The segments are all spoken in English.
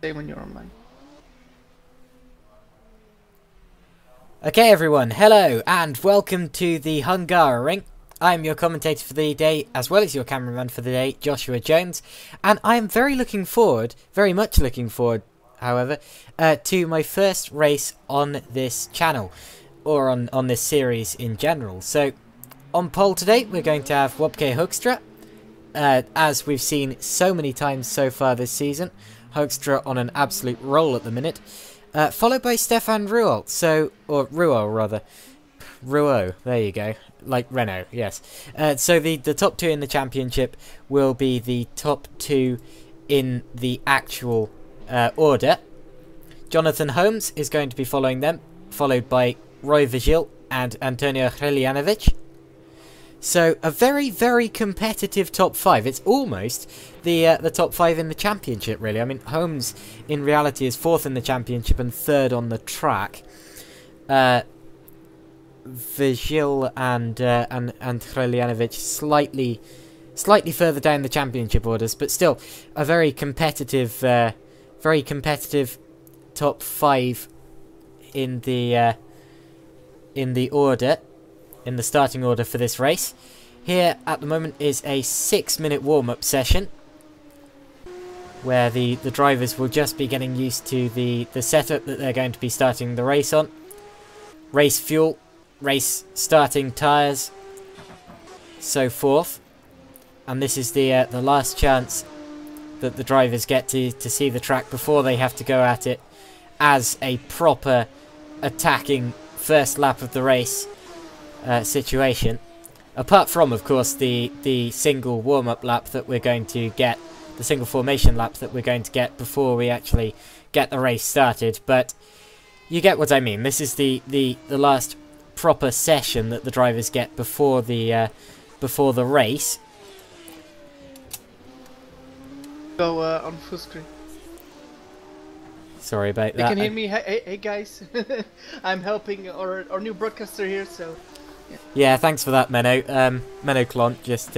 say when you're online. Okay everyone, hello and welcome to the Hungaroring. I'm your commentator for the day, as well as your cameraman for the day, Joshua Jones, and I am very much looking forward, however, to my first race on this channel, or on this series in general. So, on pole today, we're going to have Wopke Hoekstra, as we've seen so many times so far this season. Hoekstra on an absolute roll at the minute. Followed by Stefan Ruol, or Ruol rather. Ruo, there you go. Like Renault, yes. So the top two in the championship will be the top two in the actual order. Jonathan Holmes is going to be following them, followed by Roy Vigil and Antonio Hreljanovic. So a very, very competitive top five. It's almost the top five in the championship, really. I mean, Holmes in reality is fourth in the championship and third on the track. Vigil and Hreljanovic slightly further down the championship orders, but still a very competitive top five in the order. In the starting order for this race. Here at the moment is a 6-minute warm-up session where the drivers will just be getting used to the setup that they're going to be starting the race on. Race fuel, race starting tyres, so forth. And this is the last chance that the drivers get to see the track before they have to go at it as a proper attacking first lap of the race situation, apart from, of course, the single warm-up lap that we're going to get, the single formation lap that we're going to get before we actually get the race started. But you get what I mean. This is the last proper session that the drivers get before the race. Go on full screen. Sorry about that. You can hear me. Hey guys, I'm helping our new broadcaster here, so. Yeah, thanks for that, Menno. Menno Clont, just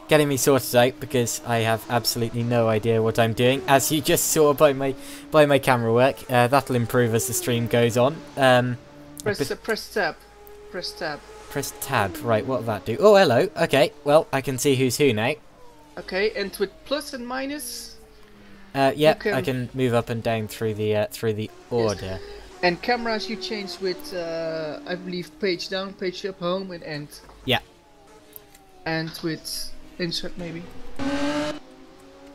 getting me sorted out because I have absolutely no idea what I'm doing, as you just saw by my camera work. That'll improve as the stream goes on. Press tab. Press tab. Press tab. Right, what'll that do? Oh, hello. Okay, well, I can see who's who now. Okay, and with plus and minus. Yeah, I can move up and down through the order. Yes. And cameras you change with, I believe, page down, page up, home, and end. Yeah. And with insert maybe.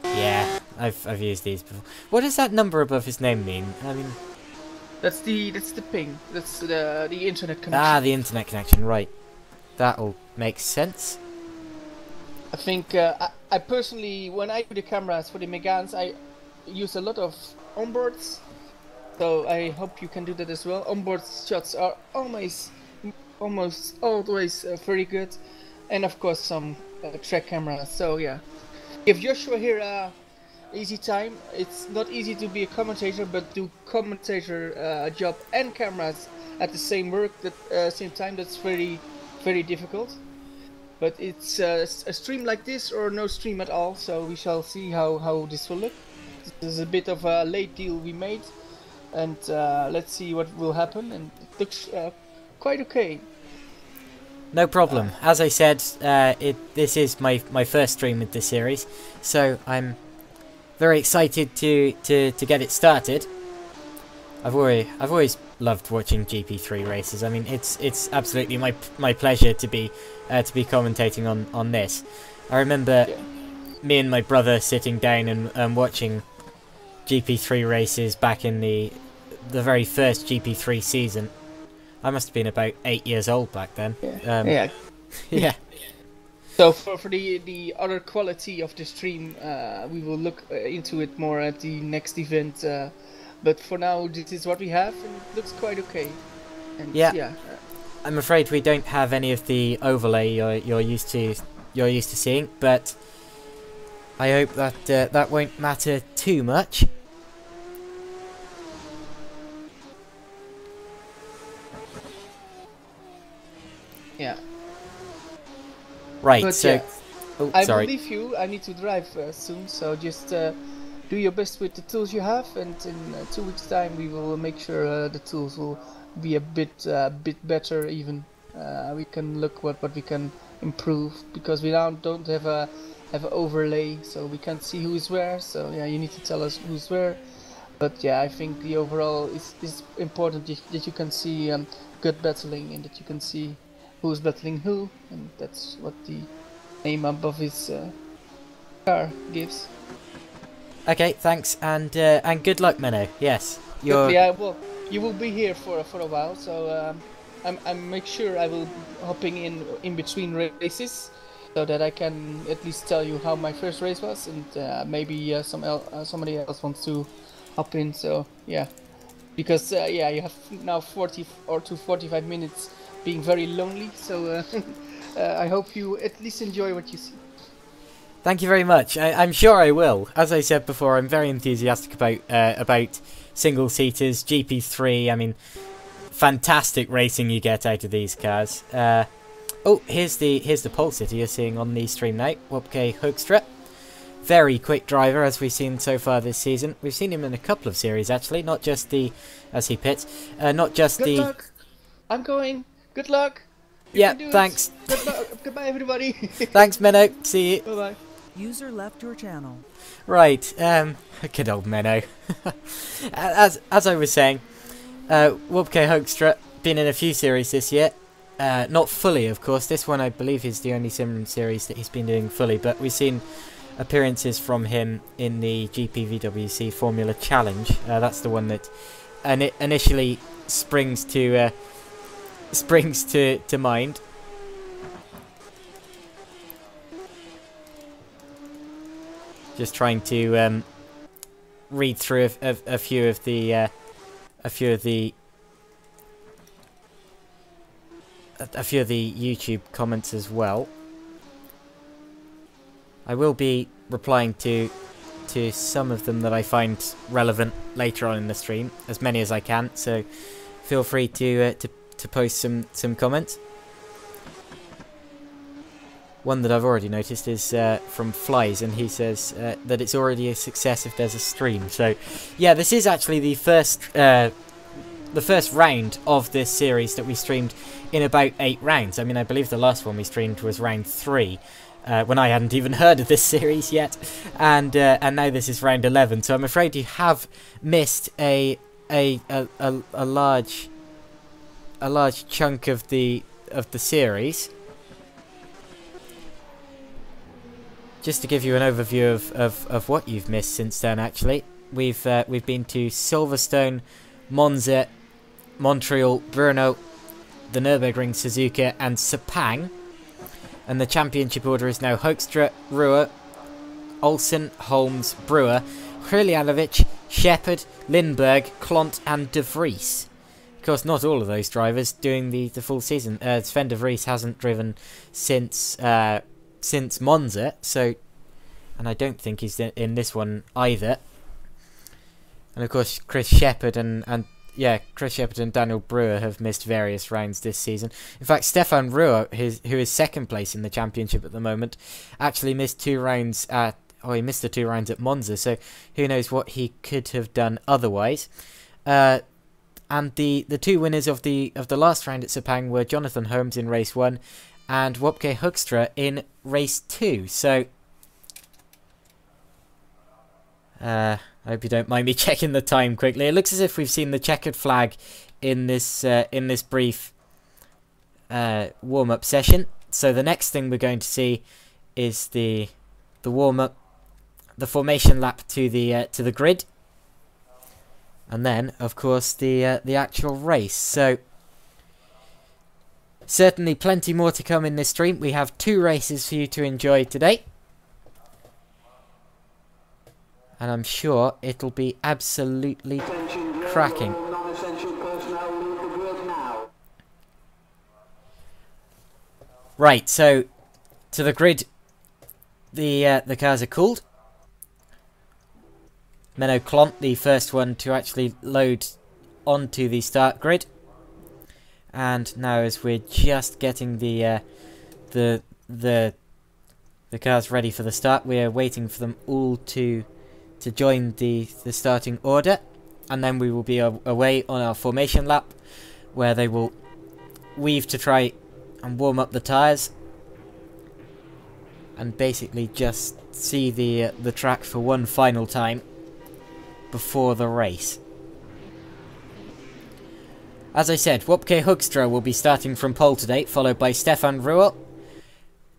Yeah, I've used these before. What does that number above his name mean? I mean, that's the ping. That's the internet connection. Ah, the internet connection. Right. That'll make sense. I think I personally, when I do the cameras for the Megans, I use a lot of onboards. So I hope you can do that as well. Onboard shots are almost always very good, and of course some track cameras. So yeah, give Joshua here easy time. It's not easy to be a commentator, but do commentator job and cameras at the same same time. That's very difficult. But it's a stream like this or no stream at all. So we shall see how this will look. This is a bit of a late deal we made. And let's see what will happen, and it looks quite okay. No problem. As I said, this is my first stream with this series, so I'm very excited to get it started. I've always loved watching GP3 races. I mean, it's absolutely my pleasure to be commentating on this. I remember me and my brother sitting down and watching GP3 races back in the very first GP3 season. I must have been about 8 years old back then. Yeah. Yeah. So for the other quality of the stream, we will look into it more at the next event. But for now, this is what we have, and it looks quite okay. And yeah. I'm afraid we don't have any of the overlay you're used to seeing, but I hope that that won't matter too much. Yeah. Right, but so... yeah, Oh, I sorry. will leave you. I need to drive soon, so just do your best with the tools you have, and in 2 weeks' time we will make sure the tools will be a bit better. Even we can look what we can improve, because we now don't have an overlay, so we can't see who's where. So yeah, you need to tell us who's where. But yeah, I think the overall is important that you can see good battling, and that you can see who's battling who, and that's what the name above his car gives. Okay, thanks, and good luck, Menno. Yes, Yeah, well, you will be here for a while, so I make sure I will hopping in between races, so that I can at least tell you how my first race was, and maybe somebody else wants to hop in. So yeah, because yeah, you have now 40 or to 45 minutes being very lonely. So I hope you at least enjoy what you see. Thank you very much. I'm sure I will. As I said before, I'm very enthusiastic about single-seaters, GP3. I mean, fantastic racing you get out of these cars. Oh, here's the pole sitter you're seeing on the stream now, Wopke Hoekstra. Very quick driver, as we've seen so far this season. We've seen him in a couple of series, actually, not just as he pits, not just Good luck. I'm going. Good luck. Yeah, thanks. Goodbye, everybody. Thanks, Menno. See you. Bye-bye. User left your channel. Right, good old Menno. as I was saying, Wopke Hoekstra been in a few series this year. Not fully, of course. This one, I believe, is the only sim series that he's been doing fully, but we've seen appearances from him in the GPVWC Formula Challenge. That's the one that initially springs to mind. Just trying to read through a few of the YouTube comments as well. I will be replying to some of them that I find relevant later on in the stream, as many as I can. So feel free to post some comments. One that I've already noticed is from Flies, and he says that it's already a success if there's a stream. So yeah, this is actually the first round of this series that we streamed in about 8 rounds. I mean, I believe the last one we streamed was round 3, when I hadn't even heard of this series yet, and now this is round 11. So I'm afraid you have missed a large chunk of the series. Just to give you an overview of what you've missed since then, actually, we've been to Silverstone, Monza, Montreal, Brno, the Nürburgring, Suzuka, and Sepang. And the championship order is now Hoekstra, Ruhr, Olsen, Holmes, Brewer, Hruljanovic, Shepard, Lindberg, Klont, and De Vries. Of course, not all of those drivers doing the full season. Sven De Vries hasn't driven since Monza, so, and I don't think he's in this one either. And of course, Chris Shepard and Daniel Brewer have missed various rounds this season. In fact, Stefan Ruhr, who is second place in the championship at the moment, actually missed 2 rounds he missed the 2 rounds at Monza, so who knows what he could have done otherwise. And the 2 winners of the last round at Sepang were Jonathan Holmes in race 1 and Wopke Hoekstra in race 2. So I hope you don't mind me checking the time quickly. It looks as if we've seen the checkered flag in this brief warm-up session. So the next thing we're going to see is the warm-up, the formation lap to the grid, and then of course the actual race. So certainly plenty more to come in this stream. We have 2 races for you to enjoy today, and I'm sure it'll be absolutely cracking. Right, so to the grid, the cars are cooled. Menno Klont, the first one to actually load onto the start grid, and now as we're just getting the cars ready for the start, we are waiting for them all to to join the starting order, and then we will be away on our formation lap, where they will weave to try and warm up the tyres, and basically just see the track for one final time before the race. As I said, Wopke Hoekstra will be starting from pole today, followed by Stefan Ruel,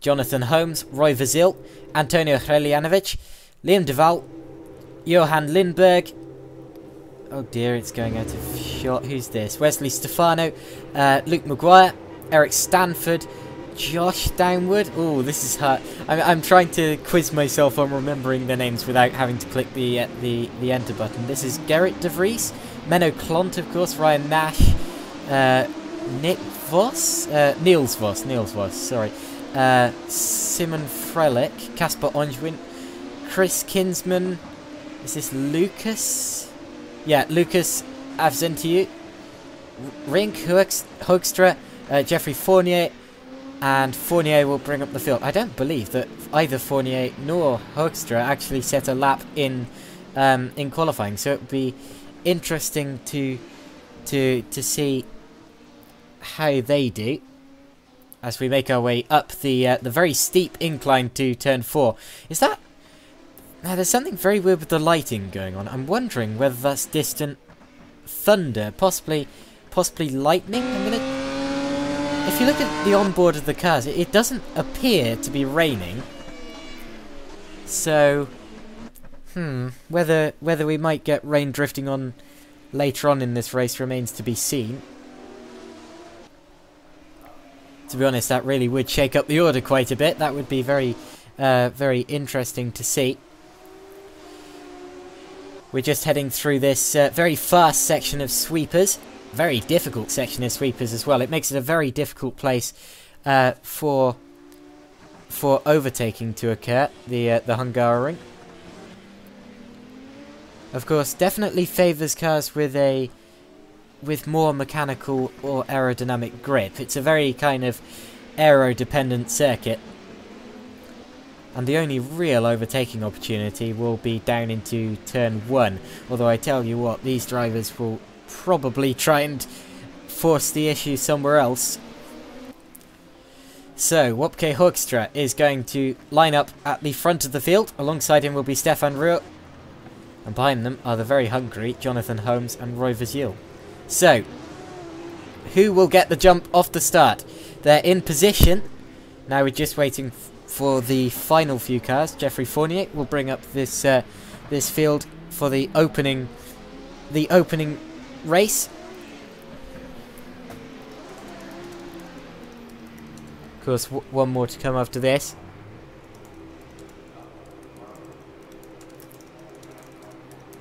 Jonathan Holmes, Roy Vazil, Antonio Hreljanovic, Liam Duval, Johan Lindberg. Oh dear, it's going out of shot. Who's this? Wesley Stefano, Luke Maguire, Eric Stanford, Josh Downward. Oh, this is hard. I'm trying to quiz myself on remembering their names without having to click the enter button. This is Gerrit de Vries, Menno Klont, of course, Ryan Nash, Nick Voss, Niels Voss, sorry, Simon Frelick, Casper Onjwin, Chris Kinsman. Is this Lucas? Yeah, Lucas Avzentiu, Rink Hoekstra, Jeffrey Fournier, and Fournier will bring up the field. I don't believe that either Fournier nor Hoekstra actually set a lap in qualifying, so it would be interesting to see how they do as we make our way up the very steep incline to turn 4. Is that... Now, there's something very weird with the lighting going on. I'm wondering whether that's distant thunder, possibly lightning. If you look at the onboard of the cars, it doesn't appear to be raining. So, whether we might get rain drifting on later on in this race remains to be seen. To be honest, that really would shake up the order quite a bit. That would be very interesting to see. We're just heading through this very fast section of sweepers. Very difficult section of sweepers as well. It makes it a very difficult place for overtaking to occur, the Hungaroring. Of course, definitely favours cars with more mechanical or aerodynamic grip. It's a very kind of aero-dependent circuit. And the only real overtaking opportunity will be down into turn 1. Although I tell you what, these drivers will probably try and force the issue somewhere else. So, Wopke Hoekstra is going to line up at the front of the field. Alongside him will be Stefan Ruel. And behind them are the very hungry Jonathan Holmes and Roy Vazil. So, who will get the jump off the start? They're in position. Now we're just waiting for the final few cars. Jeffrey Fournier will bring up this this field for the opening race. Of course, one more to come after this.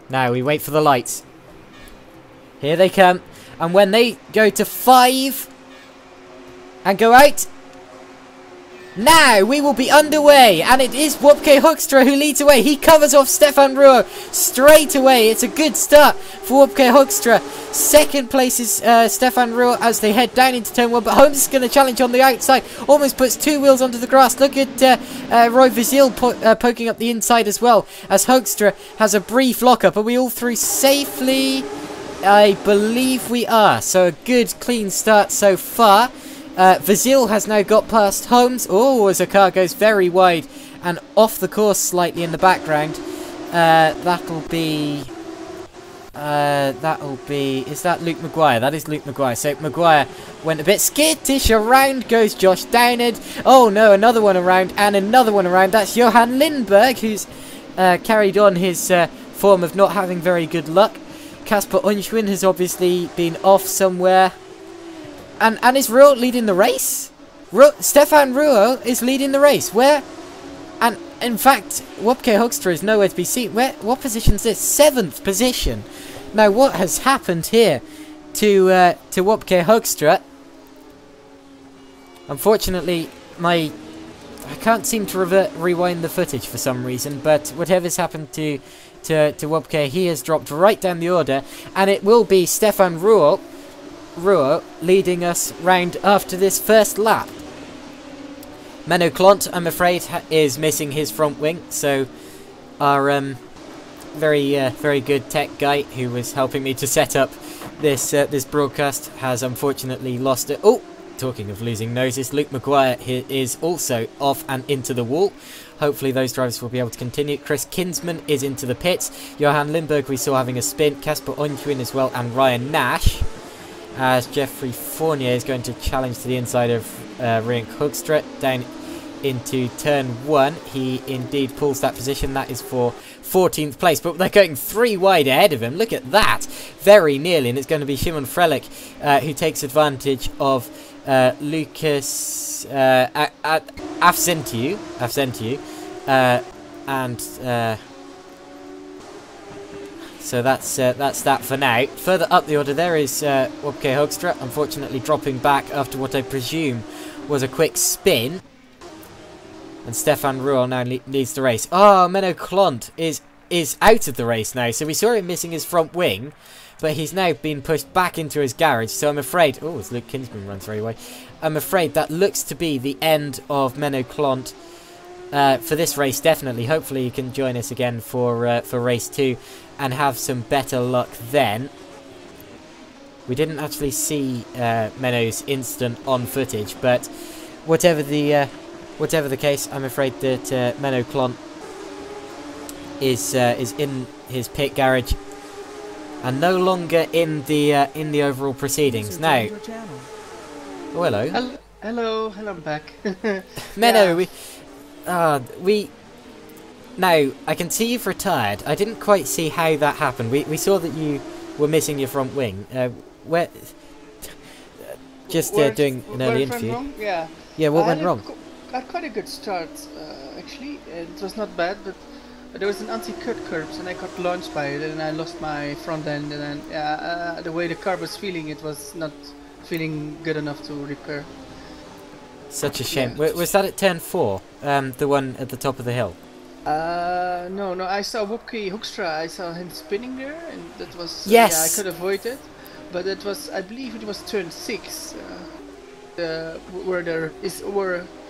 Now we wait for the lights. Here they come, and when they go to 5 and go out, now we will be underway, and it is Wopke Hoekstra who leads away. He covers off Stefan Ruel straight away. It's a good start for Wopke Hoekstra. Second place is Stefan Ruel as they head down into turn 1, but Holmes is going to challenge on the outside. Almost puts 2 wheels onto the grass. Look at Roy Vazil poking up the inside as well, as Hoekstra has a brief lockup. Are we all through safely? I believe we are. So a good clean start so far. Vazil has now got past Holmes. Oh, as a car goes very wide and off the course slightly in the background. That'll be... Is that Luke Maguire? That is Luke Maguire. So Maguire went a bit skittish. Around goes Josh Downard. Oh no, another one around and another one around. That's Johan Lindberg, who's carried on his form of not having very good luck. Casper Onjwin has obviously been off somewhere. And is Ruel leading the race? Stefan Ruel is leading the race. Where? And in fact, Wopke Hoekstra is nowhere to be seen. What position is this? 7th position. Now, what has happened here to Wopke Hoekstra? Unfortunately, I can't seem to rewind the footage for some reason. But whatever's happened to Wopke, he has dropped right down the order, and it will be Stefan Ruel leading us round after this first lap. Menno Klont, I'm afraid, is missing his front wing, so our very good tech guy who was helping me to set up this broadcast has unfortunately lost it. Oh, talking of losing noses, Luke Maguire is also off and into the wall. Hopefully those drivers will be able to continue. Chris Kinsman is into the pits. Johan Lindberg we saw having a spin. Casper Onjuin as well, and Ryan Nash. As Jeffrey Fournier is going to challenge to the inside of Riank Hoekstra down into turn 1. He indeed pulls that position. That is for 14th place, but they're going 3 wide ahead of him. Look at that. Very nearly, and it's going to be Shimon Frelich who takes advantage of Lucas Afsentiu, and so that's that for now. Further up the order there is Wopke Hoekstra, unfortunately dropping back after what I presume was a quick spin. And Stefan Ruhl now leads the race. Oh, Menno Klont is out of the race now. So we saw him missing his front wing, but he's now been pushed back into his garage. So I'm afraid... Oh, as Luke Kinsman runs very away. I'm afraid that looks to be the end of Menno Klont for this race, definitely. Hopefully you can join us again for race 2 and have some better luck then. We didn't actually see Menno's incident on footage, but whatever the case, I'm afraid that Menno Klont is in his pit garage and no longer in the overall proceedings. Now, oh, hello. Hello, I'm back. Menno, we now I can see you've retired. I didn't quite see how that happened. We saw that you were missing your front wing. Where? Just doing an early interview. Yeah, what went wrong? I had quite a good start, actually. It was not bad, but there was an anti-cut curbs and I got launched by it and I lost my front end, and then the way the car was feeling, it was not feeling good enough to repair. Such a shame. Yeah. Was that at turn 4? The one at the top of the hill? No, I saw Wopke Hoekstra, I saw him spinning there, and that was... Yes! Yeah, I could avoid it, but it was, I believe it was turn 6, where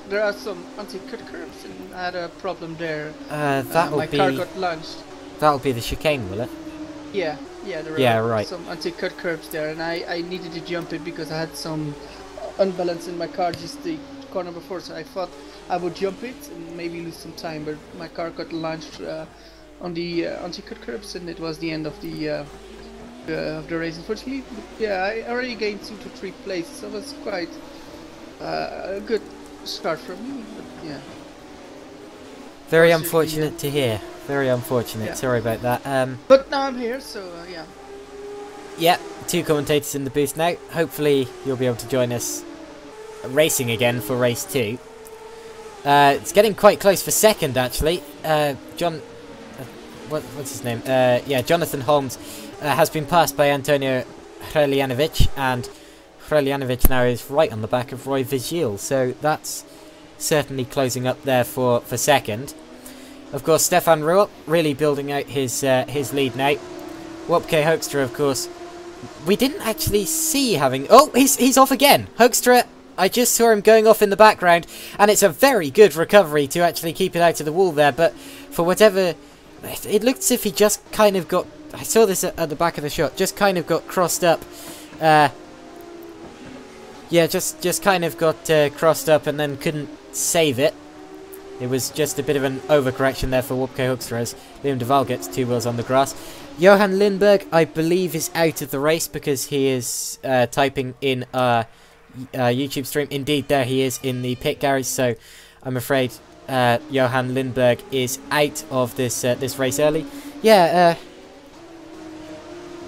there are some anti-cut curves, and I had a problem there. My car got launched. That'll be the chicane, will it? Yeah, there were some anti-cut curves there, and I needed to jump it because I had some unbalance in my car just the corner before, so I thought I would jump it and maybe lose some time, but my car got launched on the anti-cut curves, and it was the end of the race, unfortunately. But yeah, I already gained 2 to 3 places, so it was quite a good start for me, but yeah. Very unfortunate to hear. Very unfortunate. Yeah. Sorry about that. But now I'm here, so yeah. Yeah, 2 commentators in the booth now. Hopefully you'll be able to join us racing again for race 2. It's getting quite close for second, actually. What's his name? Yeah, Jonathan Holmes has been passed by Antonio Hreljanovic, and Hreljanovic now is right on the back of Roy Vigil, so that's certainly closing up there for second. Of course, Stefan Ruhl really building out his lead now. Wopke Hoekstra, of course, we didn't actually see having... Oh, he's off again! Hoekstra, I just saw him going off in the background, and it's a very good recovery to actually keep it out of the wall there, but for whatever... It looked as if he just kind of got... I saw this at the back of the shot, just kind of got crossed up. Yeah, just kind of got crossed up and then couldn't save it. It was just a bit of an overcorrection there for Wopke Hoekstra as Liam de Waal gets 2 wheels on the grass. Johan Lindberg, I believe, is out of the race because he is typing in a YouTube stream. Indeed, there he is in the pit garage, so I'm afraid Johan Lindberg is out of this race early. Yeah,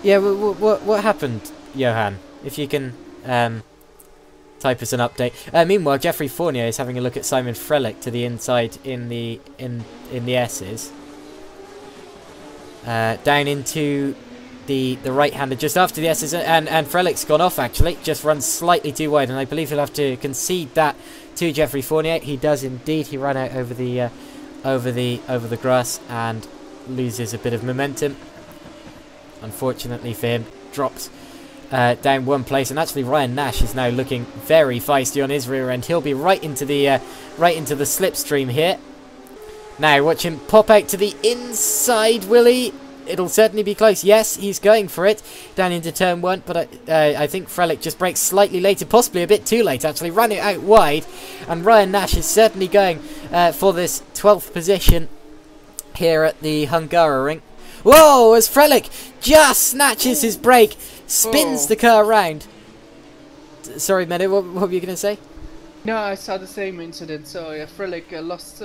what happened, Johan? If you can type us an update. Meanwhile, Jeffrey Fournier is having a look at Simon Frelich to the inside in the S's. Down into the right-hander just after the S's, and Frelich's gone off actually, just runs slightly too wide, and I believe he'll have to concede that to Jeffrey Fournier. He does indeed. He ran out over the grass and loses a bit of momentum. Unfortunately for him, drops down 1 place, and actually Ryan Nash is now looking very feisty on his rear end. He'll be right into the slipstream here. Now watch him pop out to the inside, will he? it'll certainly be close. Yes, he's going for it down into turn 1, but I think Frelick just brakes slightly later, possibly a bit too late actually, ran it out wide, and Ryan Nash is certainly going for this 12th position here at the Hungaroring. Whoa, as Frelick just snatches his brake, spins the car around. Sorry, Meadow, what were you going to say? No, I saw the same incident. So yeah, Frelick lost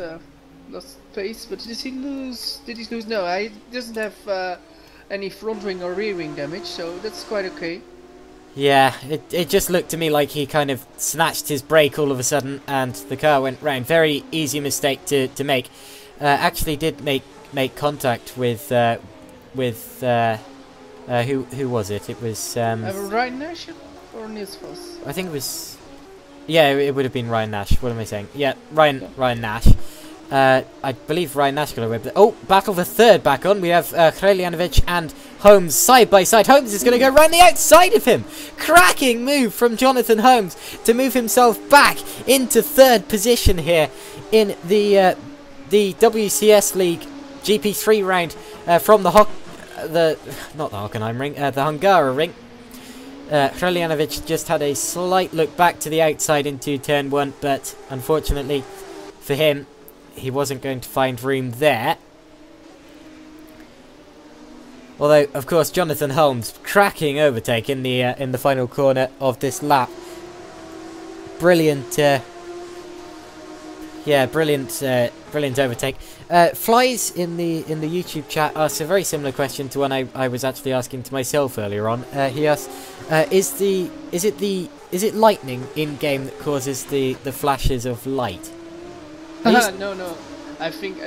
pace, but did he lose? No, he doesn't have any front wing or rear wing damage, so that's quite okay. Yeah, it just looked to me like he kind of snatched his brake all of a sudden, and the car went round. Very easy mistake to make. Actually, did make contact with who was it? It was Ryan Nash or Niels Voss? I think it was. Yeah, it would have been Ryan Nash. What am I saying? Yeah, Ryan Nash. I believe Ryan Nash got away with it. Oh, battle for third back on. We have Hrelljanovic and Holmes side by side. Holmes is going to go round the outside of him. Cracking move from Jonathan Holmes to move himself back into third position here in the WCSLeague GP3 round from the Hungaroring. Hrelljanovic just had a slight look back to the outside into turn 1, but unfortunately for him, he wasn't going to find room there. Although, of course, Jonathan Holmes cracking overtake in the final corner of this lap. Brilliant, brilliant overtake. Flies in the YouTube chat asked a very similar question to one I was actually asking to myself earlier on. He asked, is it lightning in game that causes the flashes of light? No. I think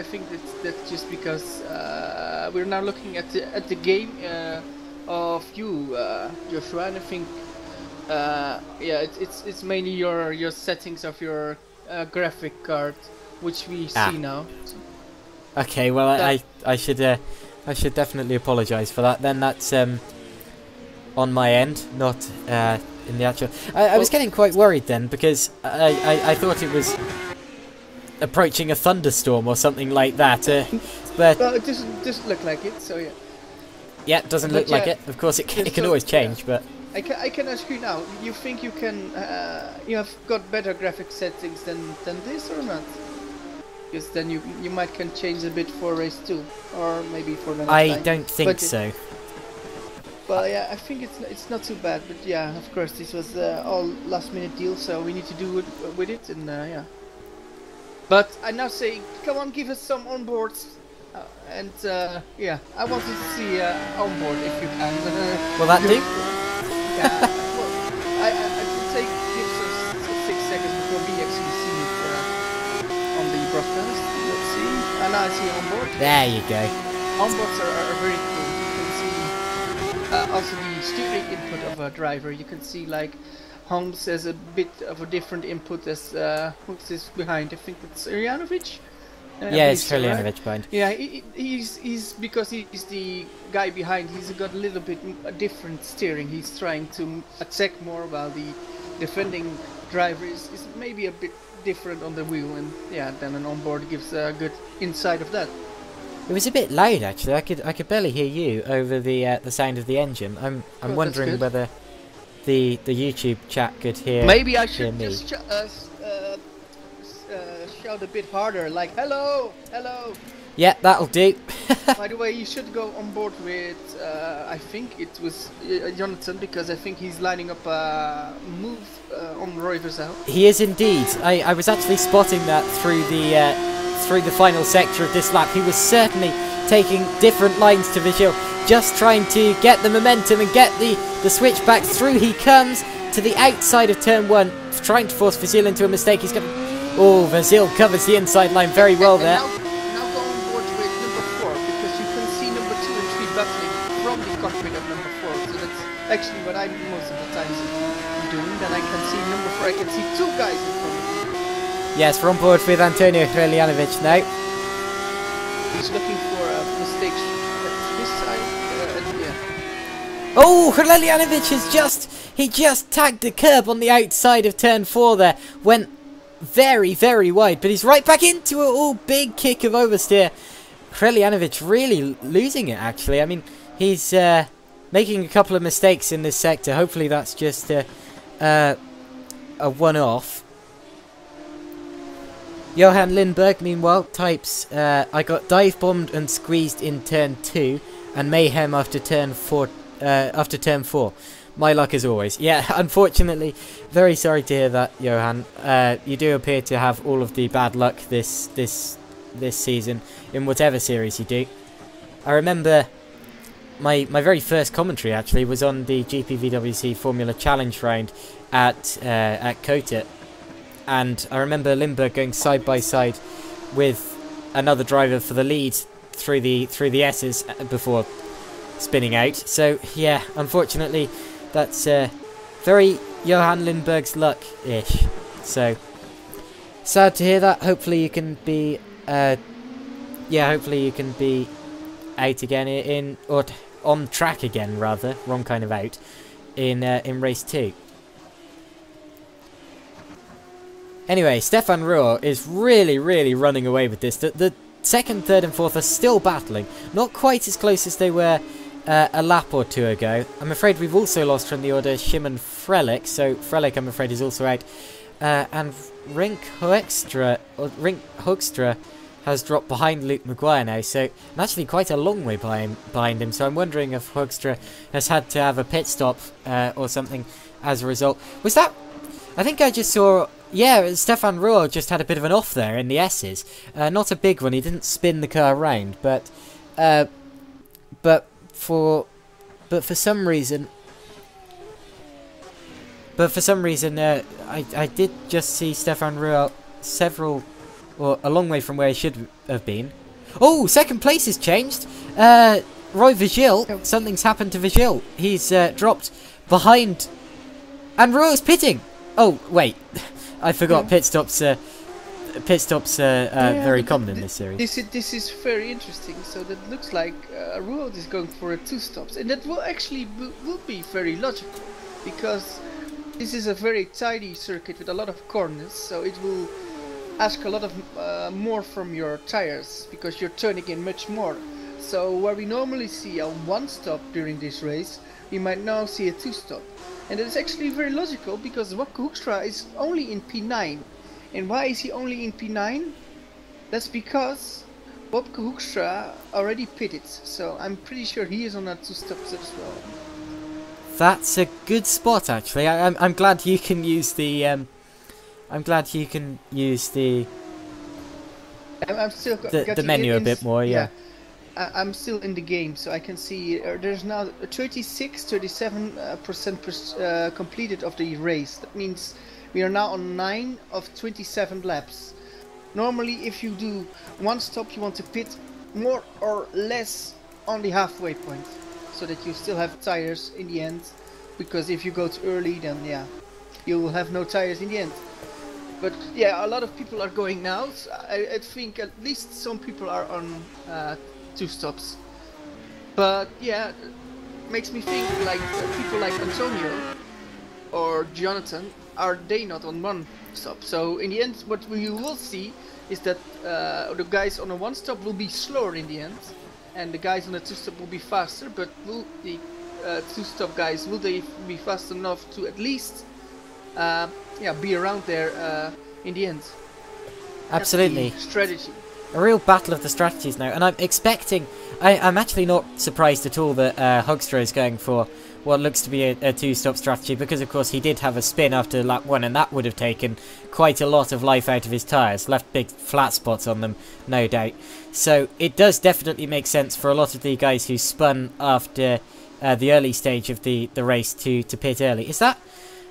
that's just because we're now looking at the game of you, Joshua, and I think it's mainly your settings of your graphic card, which we see now. Okay, well I should definitely apologise for that. Then that's on my end, not in the actual. I was getting quite worried then because I thought it was approaching a thunderstorm or something like that. But well, it doesn't look like it. So yeah. Yeah, it doesn't look like it. Of course, it can always change, but. I can ask you now. You think you can? You have got better graphic settings than this or not? Because then you might can change a bit for race 2 or maybe for the next I don't think so. Well, yeah, I think it's not too bad. But yeah, of course, this was all last minute deal, so we need to do it with it, and yeah. But I now say, come on, give us some onboards. And yeah, I wanted to see onboard if you can. Will that do? Yeah. Well, I would say give us 6 seconds before we actually see it on the broadcast. Let's see. And I see onboard. There you go. Onboards are very cool. You can see also the steering input of a driver. You can see like Holmes has a bit of a different input as who's this behind? I think it's Hrelljanovic. Yeah, it's Hrelljanovic behind. Yeah, he's because he's the guy behind. He's got a little bit different steering. He's trying to attack more, while the defending driver is maybe a bit different on the wheel. And yeah, then an onboard gives a good insight of that. It was a bit loud actually. I could barely hear you over the sound of the engine. I'm wondering whether the YouTube chat could hear. Maybe I should just shout a bit harder, like hello. Yeah, that'll do. By the way, you should go on board with I think it was Jonathan, because I think he's lining up a move on Roy Verzal. He is indeed. I was actually spotting that through the final sector of this lap. He was certainly taking different lines to Vigil, just trying to get the momentum and get the switch back through. He comes to the outside of turn 1, trying to force Vigil into a mistake. He's going to. Oh, Vigil covers the inside line very well there. Now go on board with number 4, because you can see number 2 and 3 battling from the cockpit of number 4. So that's actually what I most of the times am doing. Then I can see number 4. I can see 2 guys in front of me. Yes, we're on board with Antonio Hrelljanovic now. He's looking for mistakes at this side. Yeah. Oh, Hrelljanovic he just tagged the curb on the outside of turn 4 there. Went very, very wide, but he's right back into it. Oh, big kick of oversteer Hreljanovich really losing it, actually. I mean, he's making a couple of mistakes in this sector. Hopefully that's just a one-off. Johan Lindberg, meanwhile, types, I got dive-bombed and squeezed in turn 2, and mayhem after turn 4. My luck as always. Yeah, unfortunately, very sorry to hear that, Johan. You do appear to have all of the bad luck this season in whatever series you do. I remember my very first commentary actually was on the GPVWC Formula Challenge round at Kota, and I remember Lindberg going side by side with another driver for the lead through the S's before spinning out. So yeah, unfortunately, that's very Johan Lindberg's luck-ish. So sad to hear that. Hopefully you can be hopefully you can be out again or on track again, rather, wrong kind of out, in race 2. Anyway, Stefan Ruhr is really running away with this. The second, third and fourth are still battling. Not quite as close as they were a lap or two ago. I'm afraid we've also lost from the order Shimon Frelich, so Frelich, I'm afraid, is also out. And Rink Hoekstra has dropped behind Luke Maguire now, so I'm actually quite a long way behind him, so I'm wondering if Hoekstra has had to have a pit stop or something as a result. Was that... I think I just saw... Yeah, Stefan Ruhr just had a bit of an off there in the S's. Not a big one, he didn't spin the car around, but for some reason... I did just see Stefan Ruhr a long way from where he should have been. Oh, second place has changed. Roy Vigil, something's happened to Vigil. He's dropped behind, and Ruhr's pitting. Oh wait, I forgot. Pit stops are very common in this series. This is very interesting. So that looks like Ruhr is going for a 2 stops, and that will actually will be very logical, because this is a very tidy circuit with a lot of corners, so it will ask a lot of more from your tires, because you're turning in much more. So where we normally see a 1 stop during this race, we might now see a 2 stop. And it's actually very logical, because Wopke Hoekstra is only in P9. And why is he only in P9? That's because Wopke Hoekstra already pitted, so I'm pretty sure he is on a 2 stops as well. That's a good spot, actually. I'm glad you can use the I'm still the menu a bit more, yeah. I'm still in the game, so I can see there's now 37% completed of the race. That means we are now on 9 of 27 laps. Normally, if you do 1 stop, you want to pit more or less on the halfway point, so that you still have tires in the end. Because if you go too early, then yeah, you will have no tires in the end. But yeah, a lot of people are going now. So I think at least some people are on 2 stops. But yeah, it makes me think like people like Antonio or Jonathan, are they not on 1 stop? So in the end, what we will see is that the guys on a 1 stop will be slower in the end, and the guys on a 2 stop will be faster. But will the 2 stop guys, will they be fast enough to at least be around there in the end? Absolutely. Strategy. A real battle of the strategies now, and I'm expecting... I'm actually not surprised at all that Hoekstra is going for what looks to be a 2-stop strategy, because of course he did have a spin after lap 1, and that would have taken quite a lot of life out of his tyres, left big flat spots on them, no doubt. So it does definitely make sense for a lot of the guys who spun after the early stage of the race to pit early. Is that...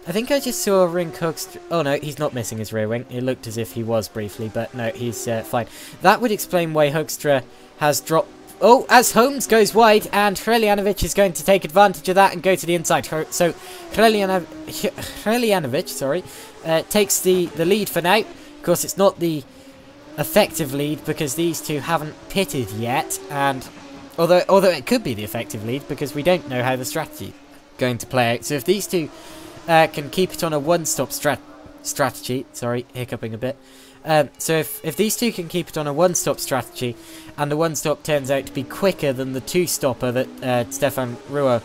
I think I just saw Rink Hoekstra... Oh no, he's not missing his rear wing. It looked as if he was briefly, but no, he's fine. That would explain why Hoekstra has dropped... Oh, as Holmes goes wide, and Hreljanovich is going to take advantage of that and go to the inside. So Hreljanovich, takes the lead for now. Of course, it's not the effective lead, because these two haven't pitted yet, and although it could be the effective lead, because we don't know how the strategy is going to play out. So if these two can keep it on a 1-stop strategy, sorry, hiccuping a bit, So if these two can keep it on a one-stop strategy, and the one-stop turns out to be quicker than the two-stopper that Stefan Ruo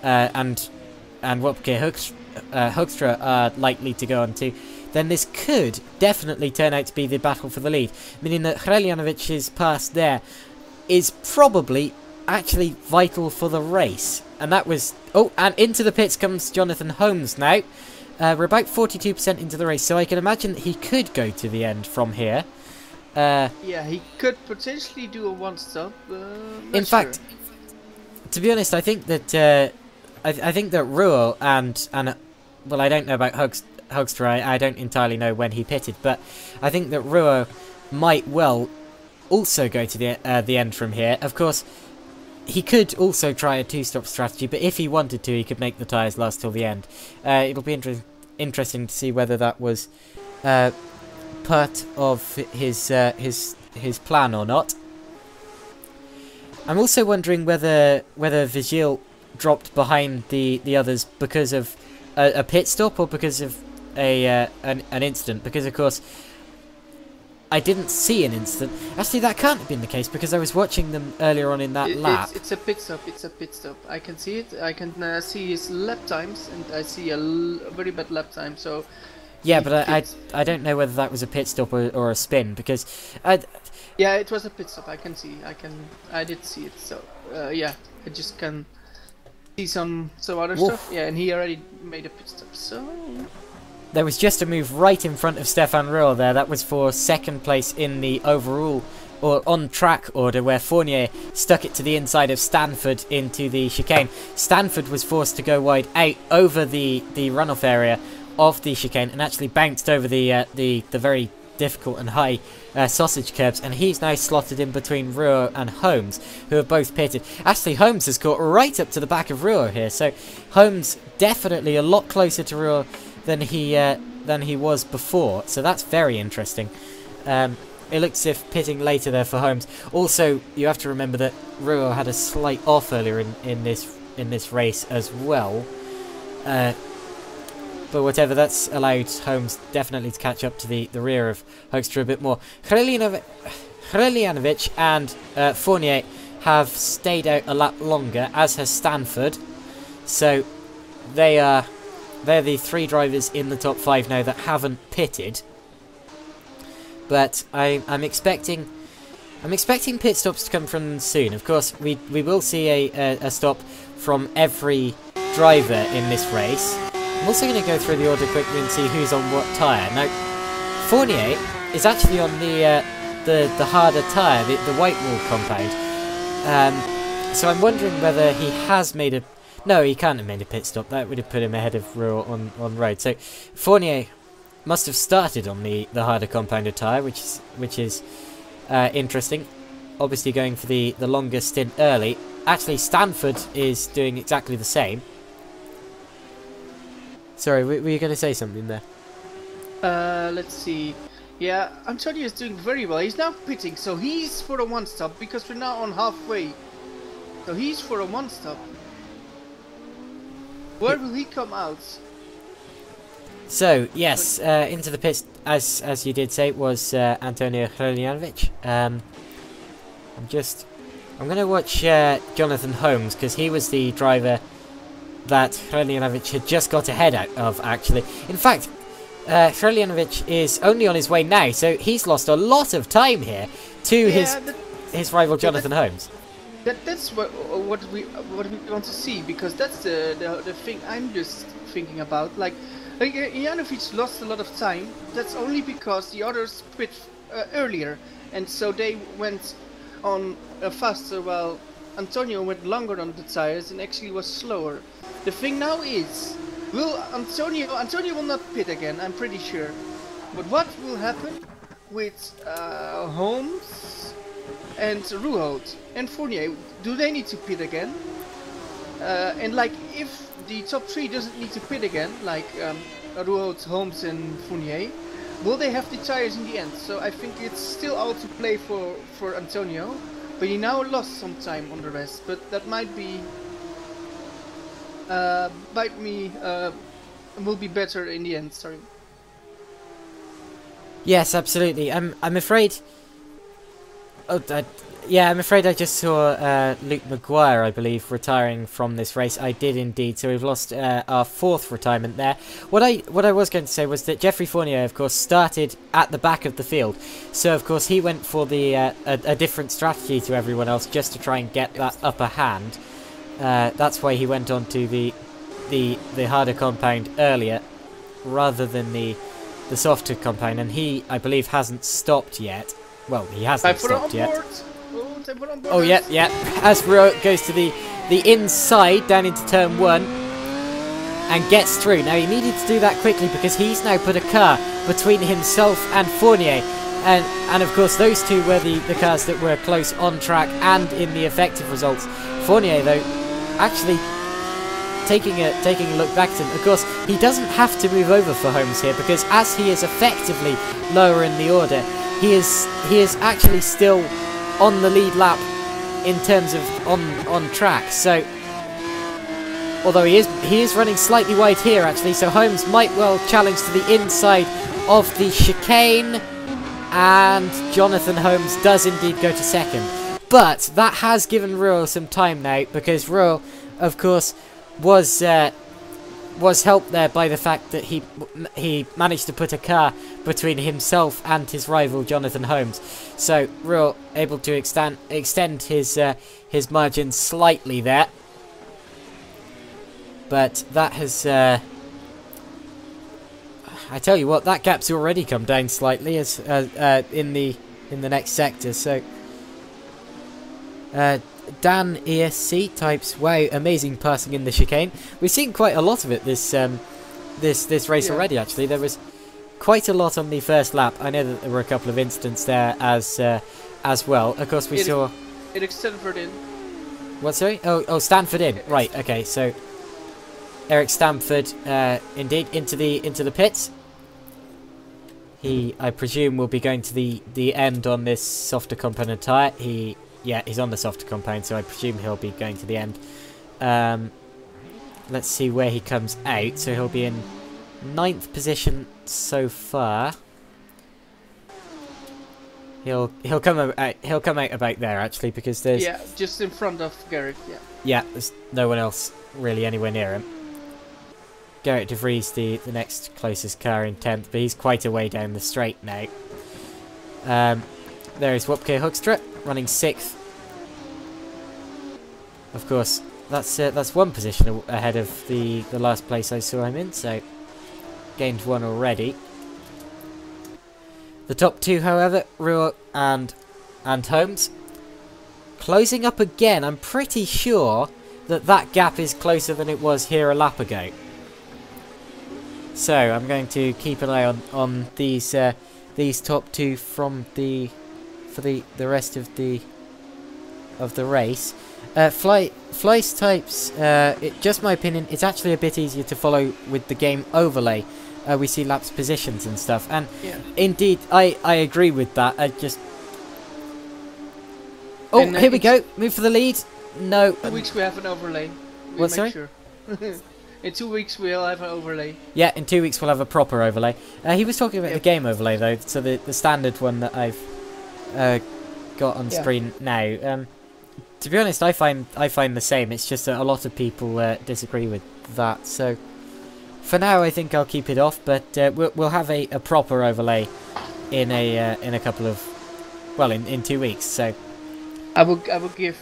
and Wopke Hoekstra are likely to go on to, then this could definitely turn out to be the battle for the lead, meaning that Hreljanovic's pass there is probably actually vital for the race. And that was... Oh, and into the pits comes Jonathan Holmes now. We're about 42% into the race, so I can imagine that he could go to the end from here. Yeah, he could potentially do a one-stop. In fact, to be honest, I think that I think that Ruo and well, I don't know about Hoekstra. I don't entirely know when he pitted, but I think that Ruo might well also go to the end from here. Of course, he could also try a two-stop strategy, but if he wanted to, he could make the tyres last till the end. It'll be interesting to see whether that was part of his plan or not. I'm also wondering whether Vigil dropped behind the others because of a pit stop or because of an incident. Because of course, I didn't see an incident. Actually, that can't have been the case because I was watching them earlier on in that lap. It's a pit stop. It's a pit stop. I can see it. I can see his lap times, and I see a very bad lap time. So yeah, but I don't know whether that was a pit stop or a spin because yeah, it was a pit stop. I can see. I did see it. So yeah, I just can see some other stuff. Yeah, and he already made a pit stop. So. There was just a move right in front of Stefan Ruhl there. That was for second place in the overall or on-track order, where Fournier stuck it to the inside of Stanford into the chicane. Stanford was forced to go wide out over the runoff area of the chicane and actually bounced over the very difficult and high sausage curbs, and he's now slotted in between Ruhr and Holmes, who have both pitted. Actually, Holmes has caught right up to the back of Ruhr here, so Holmes definitely a lot closer to Ruhr than he was before, so that's very interesting. It looks as if pitting later there for Holmes. Also, you have to remember that Ruhr had a slight off earlier in this race as well. But whatever, that's allowed Holmes definitely to catch up to the rear of Hoekstra a bit more. Hreljanovich and Fournier have stayed out a lap longer, as has Stanford. So they're the three drivers in the top 5 now that haven't pitted. But I'm expecting pit stops to come from them soon. Of course, we will see a stop from every driver in this race. I'm also going to go through the order quickly and see who's on what tyre. Now, Fournier is actually on the harder tyre, the white wall compound. So I'm wondering whether he has made a... No, he can't have made a pit stop. That would have put him ahead of Ruhr on road. So Fournier must have started on the harder compounded tyre, which is interesting. Obviously going for the longer stint early. Actually, Stanford is doing exactly the same. Sorry, were you going to say something there? Let's see. Yeah, Antonio is doing very well. He's now pitting, so he's for a one stop because we're now on halfway. So he's for a one stop. Where will he come out? So yes, into the pits, as you did say, was Antonio Hreljanovich. I'm going to watch Jonathan Holmes because he was the driver that Hreljanovich had just got ahead out of, actually. In fact, Hreljanovich is only on his way now, so he's lost a lot of time here to his rival Jonathan Holmes. That's what we want to see, because that's the thing I'm just thinking about. Like Janovic lost a lot of time. That's only because the others quit earlier, and so they went on faster, while Antonio went longer on the tires and actually was slower. The thing now is, will Antonio will not pit again, I'm pretty sure. But what will happen with Holmes and Ruholt and Fournier? Do they need to pit again? And like, if the top 3 doesn't need to pit again, like Ruholt, Holmes and Fournier, will they have the tires in the end? So I think it's still all to play for Antonio, but he now lost some time on the rest. But that might be will be better in the end. Sorry. Yes, absolutely. I'm afraid. Oh, yeah, I'm afraid I just saw Luke Maguire, I believe, retiring from this race. I did indeed. So we've lost our 4th retirement there. What I was going to say was that Geoffrey Fournier, of course, started at the back of the field. So of course he went for the a different strategy to everyone else, just to try and get that upper hand. That's why he went on to the harder compound earlier, rather than the softer compound. And he, I believe, hasn't stopped yet. Well, he hasn't stopped yet. Oh, yeah, yeah. As Ro goes to the inside, down into turn 1, and gets through. Now, he needed to do that quickly because he's now put a car between himself and Fournier. And of course, those two were the cars that were close on track and in the effective results. Fournier, though, actually taking a look back at him. Of course, he doesn't have to move over for Holmes here, because as he is effectively lower in the order, he is actually still on the lead lap in terms of on track. So although he is running slightly wide here actually, so Holmes might well challenge to the inside of the chicane, and Jonathan Holmes does indeed go to 2nd. But that has given Ruhl some time now, because Ruhl, of course, was helped there by the fact that he managed to put a car between himself and his rival Jonathan Holmes. So Ruhl able to extend his margin slightly there, but that has I tell you what, that gap's already come down slightly as in the next sector. So Dan ESC types, wow, amazing passing in the chicane. We've seen quite a lot of it this race already. Actually, there was quite a lot on the first lap. I know that there were a couple of incidents there as well. Of course, we saw Eric Stanford in. What, sorry? Oh, Stanford in. Right. Okay. So Eric Stanford, indeed, into the pits. He, I presume, will be going to the end on this softer component tyre. Yeah, he's on the softer compound, so I presume he'll be going to the end. Let's see where he comes out. So he'll be in 9th position so far. He'll come out about there actually, because there's just in front of Garrett. Yeah, there's no one else really anywhere near him. Garrett de Vries, the next closest car, in 10th, but he's quite a way down the straight now. There is Wopke Hoekstra running 6th. Of course, that's 1 position ahead of the last place I saw him in, so gained 1 already. The top 2, however, Ruhr and Holmes, closing up again. I'm pretty sure that gap is closer than it was here a lap ago. So I'm going to keep an eye on these top 2 for the rest of the race. Fleiss types, just my opinion, it's actually a bit easier to follow with the game overlay. We see laps positions and stuff, and indeed I agree with that. Here we go, move for the lead. No, 2 weeks we have an overlay. What, sorry? Sure. In 2 weeks we'll have an overlay. Yeah, in 2 weeks we'll have a proper overlay. He was talking about the game overlay though, so the standard one that I've got on screen now. To be honest, I find the same. It's just that a lot of people disagree with that. So for now, I think I'll keep it off. But we'll have a proper overlay in a couple of, well, in 2 weeks. So I will give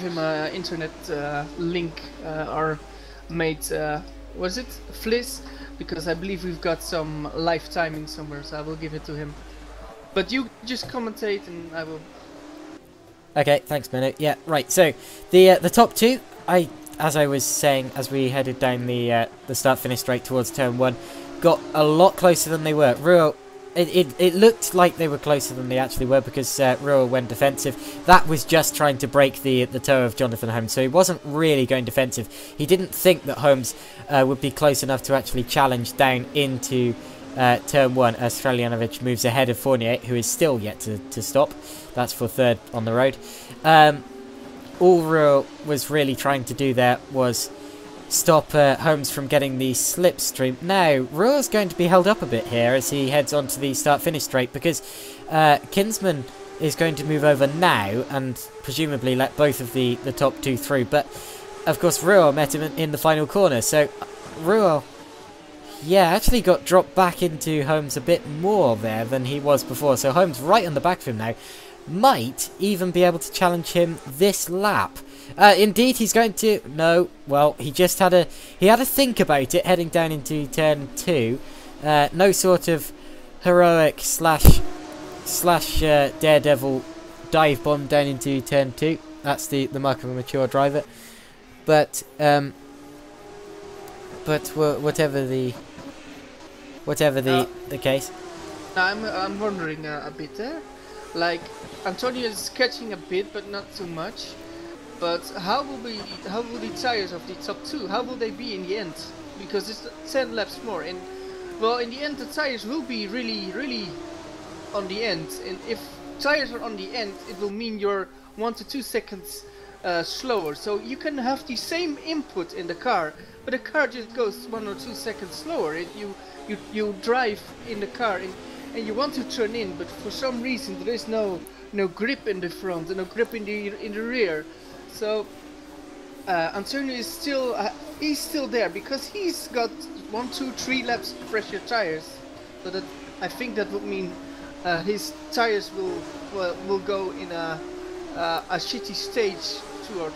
him an internet link. Our mate, was it Fliss? Because I believe we've got some live timing somewhere. So I will give it to him. But you just commentate, and I will. Okay, thanks, Menno. Yeah, right. So the top 2, as I was saying, as we headed down the start-finish straight towards turn 1, got a lot closer than they were. Ruhl, it looked like they were closer than they actually were, because Ruhl went defensive. That was just trying to break the toe of Jonathan Holmes, so he wasn't really going defensive. He didn't think that Holmes would be close enough to actually challenge down into turn 1, as Streljanovich moves ahead of Fournier, who is still yet to stop. That's for 3rd on the road. All Ruhl was really trying to do there was stop Holmes from getting the slipstream. Now, Ruhr's going to be held up a bit here as he heads on to the start-finish straight, because Kinsman is going to move over now and presumably let both of the top two through. But, of course, Ruhr met him in the final corner. So, Ruhr, yeah, actually got dropped back into Holmes a bit more there than he was before. So, Holmes right on the back of him now. Might even be able to challenge him this lap. Indeed, he's going to... No, well, he just had a think about it heading down into turn 2. No sort of heroic slash daredevil dive bomb down into turn 2. That's the mark of a mature driver. But whatever the case. I'm wondering a bit there. Like, Antonio is catching a bit, but not too much. But how will the tires of the top 2? How will they be in the end? Because it's 10 laps more, and well, in the end the tires will be really on the end. And if tires are on the end, it will mean you're 1 to 2 seconds slower. So you can have the same input in the car, but the car just goes 1 or 2 seconds slower. You drive in the car and you want to turn in, but for some reason there is no grip in the front and no grip in the rear. So Antonio is still he's still there because he's got 1, 2, 3 laps fresher tires. So that I think that would mean his tires will go in a shitty stage 2 or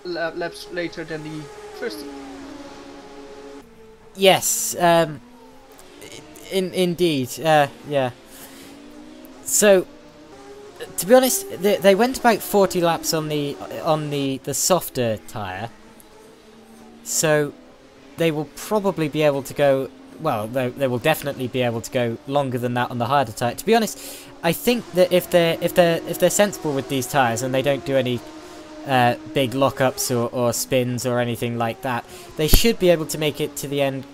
3 laps later than the first. Yes, indeed, yeah. So, to be honest, they went about 40 laps on the softer tyre. So, they will probably be able to go. Well, they will definitely be able to go longer than that on the harder tyre. To be honest, I think that if they're sensible with these tyres and they don't do any big lockups or spins or anything like that, they should be able to make it to the end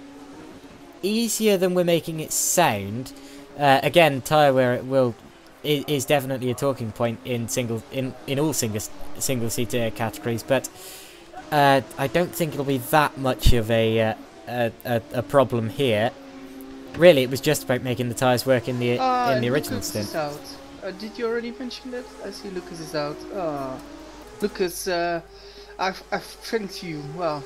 easier than we're making it sound. Again, tyre wear is definitely a talking point in all single seater categories, but I don't think it'll be that much of a problem here. Really, it was just about making the tyres work in the original stint. Did you already mention that? I see Lucas is out. Lucas, I've thanked you. Well,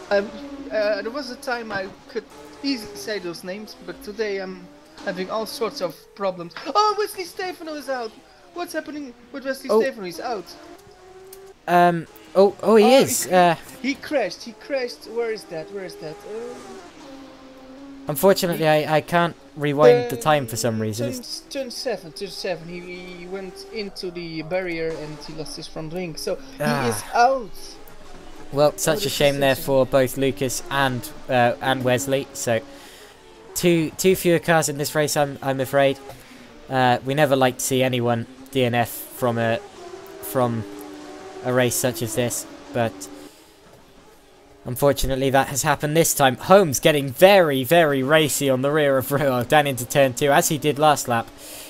there was a time I could easily say those names, but today I'm having all sorts of problems. Oh, Wesley Stefano is out. What's happening with Wesley Stefano? He's out. He is. He crashed. Where is that? Unfortunately, I can't rewind the time for some reason. Turn 7. He went into the barrier and he lost his front wing, so he is out. Well, such a shame there for both Lucas and Wesley. So two fewer cars in this race, I'm afraid. We never like to see anyone DNF from a race such as this, but unfortunately that has happened this time. Holmes getting very, very racy on the rear of Ruhr down into turn 2, as he did last lap.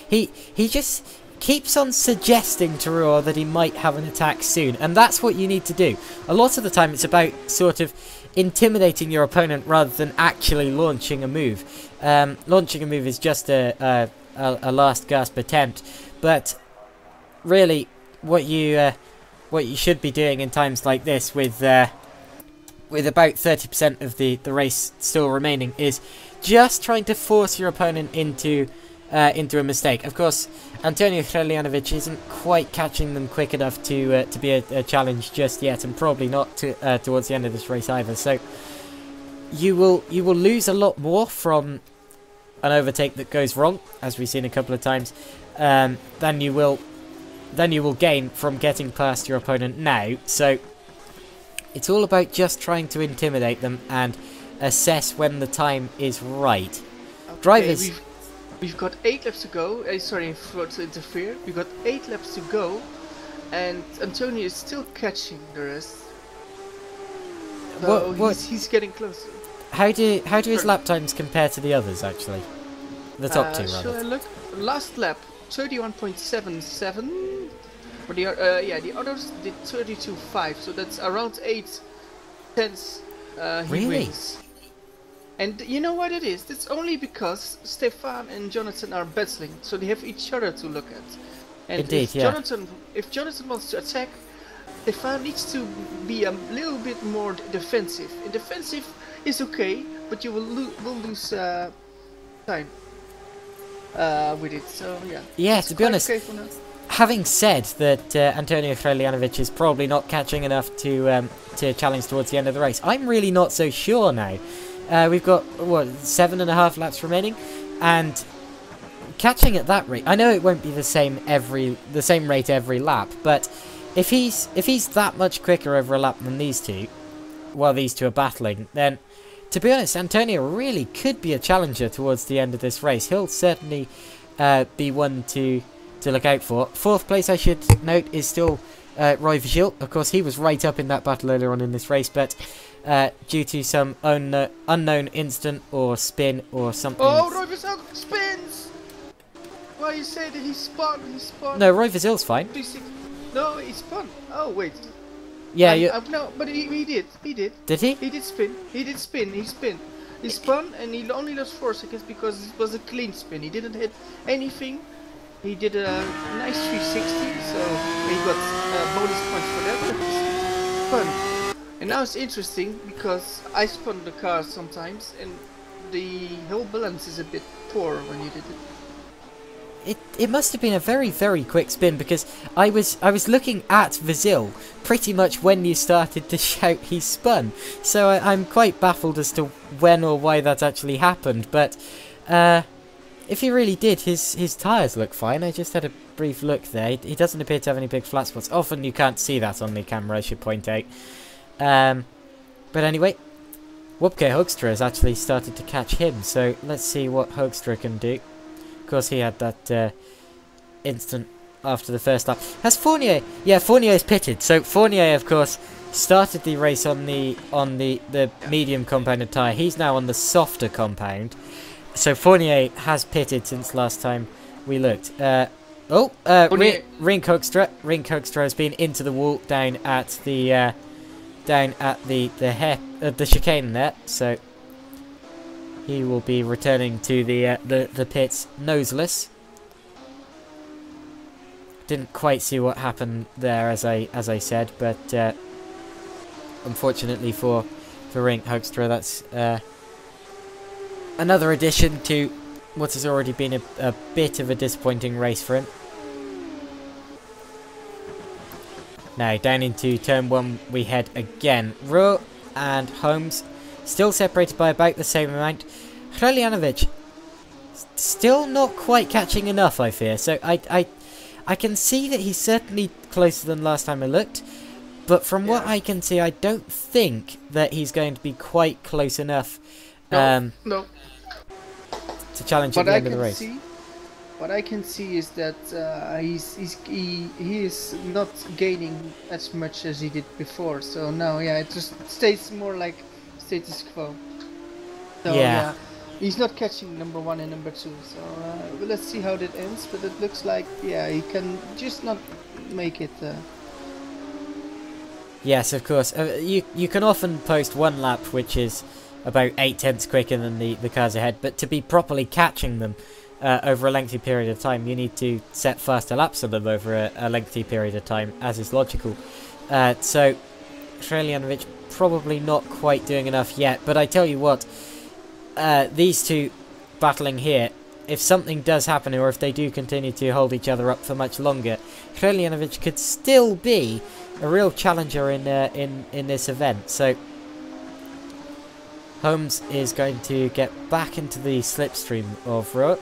He just keeps on suggesting to Ruhr that he might have an attack soon, and that's what you need to do. A lot of the time it's about sort of intimidating your opponent rather than actually launching a move. Launching a move is just a last gasp attempt, but really what you should be doing in times like this, with about 30% of the race still remaining, is just trying to force your opponent into a mistake. Of course, Antonio Hrelljanovic isn't quite catching them quick enough to be a challenge just yet, and probably not towards the end of this race either. So you will lose a lot more from an overtake that goes wrong, as we've seen a couple of times, than you will gain from getting past your opponent now. So it's all about just trying to intimidate them and assess when the time is right. Okay, Drivers, we've got 8 laps to go. Sorry to interfere. We've got 8 laps to go, and Antonio is still catching the rest. So he's getting closer. How do his lap times compare to the others, actually? The top two, rather. Shall I look? Last lap, 31.77. But the others did 32.5, so that's around 8/10 he Really? wins. And you know what it is? That's only because Stefan and Jonathan are battling, so they have each other to look at. And Indeed, if Jonathan wants to attack, Stefan needs to be a little bit more defensive. And defensive is okay, but you will lose time with it. So yeah. Yeah, it's to be honest, okay for now. having said that Antonio Hrljanovic is probably not catching enough to challenge towards the end of the race, I'm really not so sure now. We've got, what, 7.5 laps remaining, and catching at that rate, I know it won't be the same rate every lap, but if he's that much quicker over a lap than these two, while these two are battling, then to be honest, Antonio really could be a challenger towards the end of this race. He'll certainly be one to look out for. 4th place, I should note, is still Roy Vigil. Of course, he was right up in that battle earlier on in this race, but due to some unknown incident or spin or something. Oh, Roy Vigil spins! Why you say that he spun? He spun. No, Roy Vigil's fine. No, he spun. Oh wait. Yeah, you. No, but he did. He did. Did he? He did spin. He did spin. He spun. He spun, and he only lost 4 seconds because it was a clean spin. He didn't hit anything. He did a nice 360, so he got bonus points for that. But it's fun. And now it's interesting because I spun the car sometimes, and the whole balance is a bit poor when you did it. It must have been a very, very quick spin, because I was looking at Vigil pretty much when you started to shout he spun. So I'm quite baffled as to when or why that actually happened. But if he really did, his tyres look fine. I just had a brief look there. He doesn't appear to have any big flat spots. Often you can't see that on the camera, I should point out. But anyway, Wupke Hoekstra has actually started to catch him. So let's see what Hoekstra can do. Of course, he had that instant after the first lap. Has Fournier? Yeah, Fournier is pitted. So Fournier, of course, started the race on the medium compounded tyre. He's now on the softer compound. So Fournier has pitted since last time we looked. Rink Hoekstra. Rink Hoekstra has been into the wall down at the chicane there. So he will be returning to the pits noseless. Didn't quite see what happened there, as I said, but unfortunately for Rink Hoekstra, that's another addition to what has already been a bit of a disappointing race for him. Now down into turn 1 we head again. Ruhr and Holmes still separated by about the same amount. Hrljanovic still not quite catching enough, I fear. So I can see that he's certainly closer than last time I looked, but from what I can see, I don't think that he's going to be quite close enough No. to challenge at the end of the race. What I can see is that he is not gaining as much as he did before. So now, yeah, it just stays more like status quo. So, yeah. He's not catching number 1 and number 2. So let's see how that ends. But it looks like, yeah, he can just not make it. Yes, of course. You can often post one lap which is about 8/10 quicker than the cars ahead, but to be properly catching them over a lengthy period of time, you need to set faster laps of them over a lengthy period of time, as is logical. So Hrljanovic probably not quite doing enough yet, but I tell you what, these two battling here, if something does happen, or if they do continue to hold each other up for much longer, Hrljanovic could still be a real challenger in this event. So Holmes is going to get back into the slipstream of Ruhr.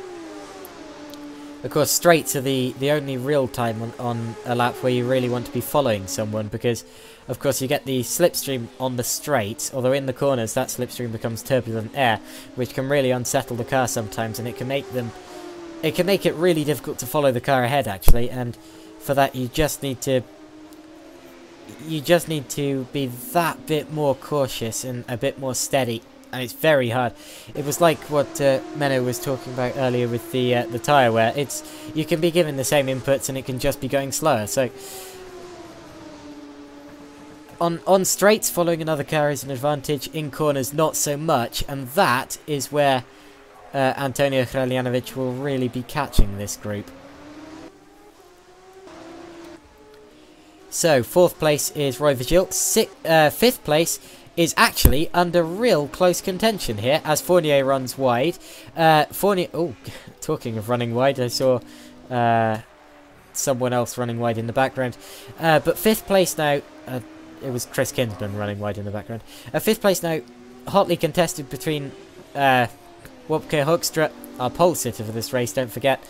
Of course, straights are the only real time on a lap where you really want to be following someone, because of course you get the slipstream on the straights, although in the corners that slipstream becomes turbulent air, which can really unsettle the car sometimes, and it can make it really difficult to follow the car ahead, actually. And for that you just need to be that bit more cautious and a bit more steady and it's very hard. It was like what Menno was talking about earlier with the tyre wear. You can be given the same inputs and it can just be going slower. So on straights, following another car is an advantage. In corners, not so much, and that is where Antonio Hreljanovic will really be catching this group. So 4th place is Roy Vigil. 5th place is actually under real close contention here as Fournier runs wide. Fournier, oh, talking of running wide, I saw someone else running wide in the background. But 5th place now, it was Chris Kinsman running wide in the background. 5th place now, hotly contested between Wopke Hoekstra, our pole sitter for this race, don't forget,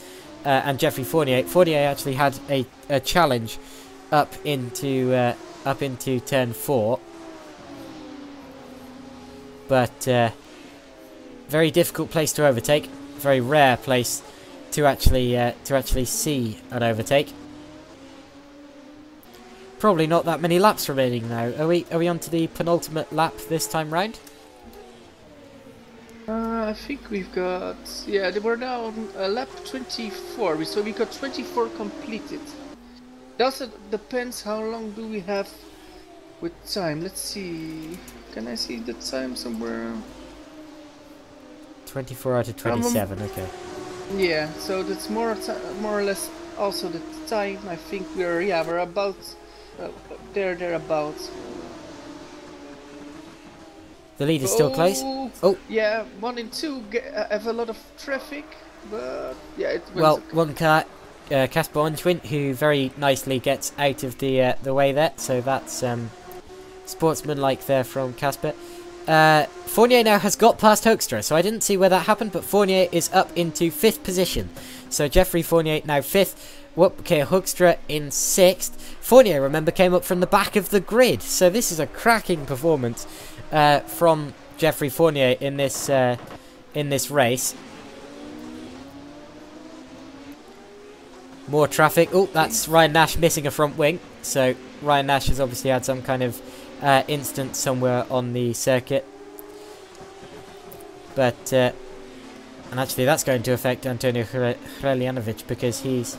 and Geoffrey Fournier. Fournier actually had a challenge up into turn 4, but very difficult place to overtake. Very rare place to actually see an overtake. Probably not that many laps remaining now. Are we on to the penultimate lap this time round? I think we've got, yeah, we're now on lap 24, so we got 24 completed. It also depends how long do we have with time. Let's see, can I see the time somewhere? 24 out of 27, okay. Yeah, so that's more or less also the time. I think we're about thereabouts. The lead is still close. Oh, yeah, 1 and 2 have a lot of traffic, but yeah, it well, okay. one car, Casper Onjwin, who very nicely gets out of the way there. So that's sportsmanlike there from Casper. Fournier now has got past Hoekstra, so I didn't see where that happened, but Fournier is up into 5th position. So Geoffrey Fournier now 5th. Wopke Hoekstra in 6th. Fournier, remember, came up from the back of the grid, so this is a cracking performance from Geoffrey Fournier in this race. More traffic. Oh, that's Ryan Nash missing a front wing. So Ryan Nash has obviously had some kind of incident somewhere on the circuit. But and actually that's going to affect Antonio Hreljanovic, because he's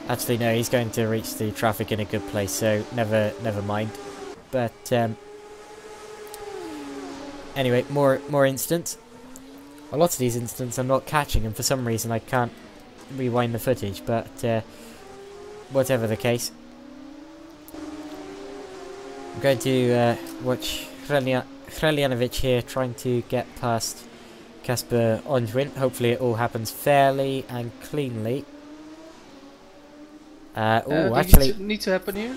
going to reach the traffic in a good place, so never mind. But anyway, more incidents. A lot of these incidents I'm not catching, and for some reason I can't rewind the footage, but whatever the case, I'm going to watch Hreljanovic here trying to get past Casper Onjwin. Hopefully it all happens fairly and cleanly. Actually, need to happen here.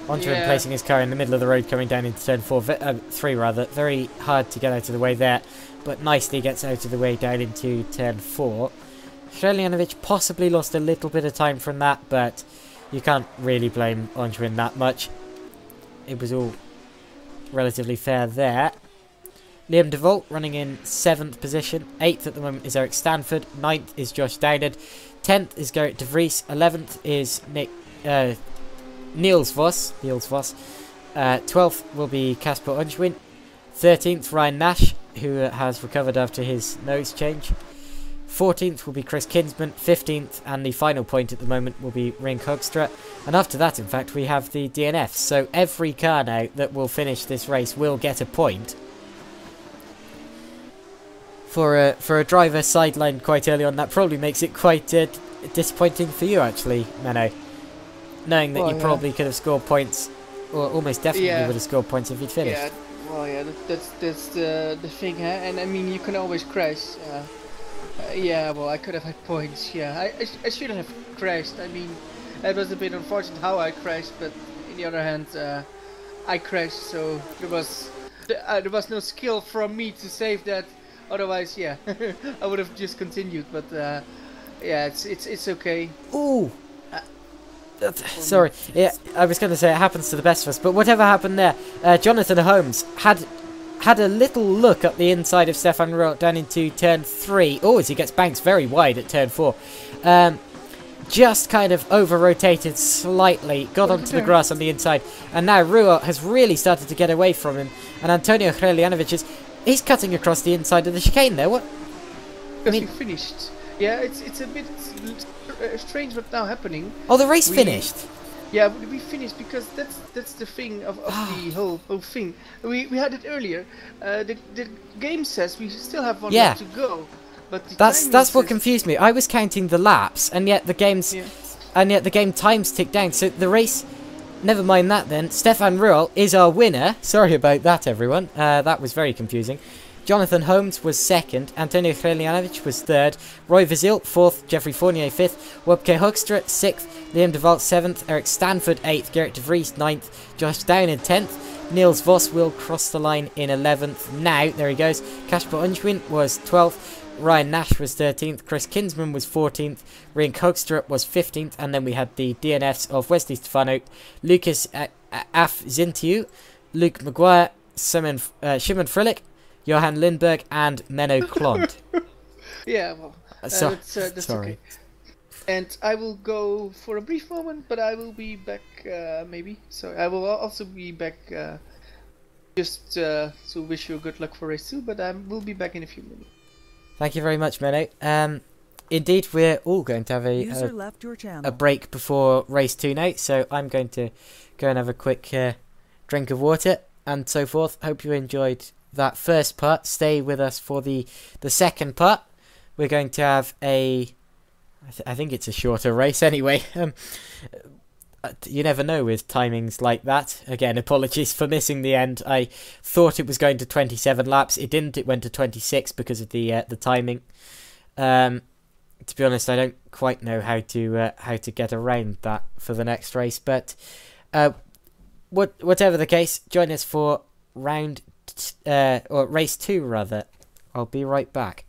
Onjwin placing his car in the middle of the road, coming down into turn 3 rather. Very hard to get out of the way there, but nicely gets out of the way down into turn 4. Hreljanovic possibly lost a little bit of time from that, but you can't really blame Onjwin that much. It was all relatively fair there. Liam de Volt running in 7th position. 8th at the moment is Eric Stanford. 9th is Josh Downard. 10th is Gerrit de Vries. 11th is Niels Vos. 12th will be Casper Onjwin. 13th, Ryan Nash, who has recovered after his nose change. 14th will be Chris Kinsman. 15th, and the final point at the moment, will be Ring Hoekstra. And after that, in fact, we have the DNFs. So every car now that will finish this race will get a point. For a driver sidelined quite early on, that probably makes it quite disappointing for you, actually, Menno. Knowing that you probably could have scored points, or almost definitely would have scored points if you'd finished. Yeah, well, yeah, that's the thing, huh? And I mean, you can always crash. Yeah, well, I could have had points. Yeah, I shouldn't have crashed. I mean, it was a bit unfortunate how I crashed, but on the other hand, I crashed, so there was no skill from me to save that. Otherwise, yeah, I would have just continued. But yeah, it's okay. Ooh. Sorry, yeah, I was going to say it happens to the best of us, but whatever happened there, Jonathan Holmes had a little look up the inside of Stefan Roth down into turn 3. Oh, as he gets banked very wide at turn 4. Just kind of over-rotated slightly, got onto the grass on the inside, and now Ruot has really started to get away from him, and Antonio Hreljanovic is He's cutting across the inside of the chicane there. What? Because we finished. Yeah, it's a bit strange what's now happening. Oh, the race finished. Yeah, we finished because that's the thing of the whole thing. We had it earlier. The game says we still have one lap to go, but the that's what confused me. I was counting the laps, and yet the game times tick down. So the race. Never mind that then. Stefan Ruhl is our winner. Sorry about that, everyone. That was very confusing. Jonathan Holmes was second. Antonio Hrelianovic was third. Roy Vazil, fourth. Jeffrey Fournier, fifth. Wopke Hoekstra, sixth. Liam de Valt, seventh. Eric Stanford, eighth. Gerrit de Vries, ninth. Josh Down in 10th. Niels Vos will cross the line in 11th. Now, there he goes. Kasper Unschwin was 12th. Ryan Nash was 13th, Chris Kinsman was 14th, Rian Hoekstra was 15th, and then we had the DNFs of Wesley Stefano, Lucas Afzintiu, Luke Maguire, Shimon Frillick, Johan Lindberg, and Menno Klont. Yeah, well, that's sorry. Okay. And I will go for a brief moment, but I will be back maybe. So I will also be back just to wish you good luck for race 2, but I will be back in a few minutes. Thank you very much, Menno. Indeed, we're all going to have a break before race 2 now, so I'm going to go and have a quick drink of water and so forth. Hope you enjoyed that first part. Stay with us for the second part. We're going to have I think it's a shorter race anyway. You never know with timings like that. Again, apologies for missing the end. I thought it was going to 27 laps. It didn't. It went to 26 because of the timing. To be honest, I don't quite know how to get around that for the next race. But whatever the case, join us for race 2 rather. I'll be right back.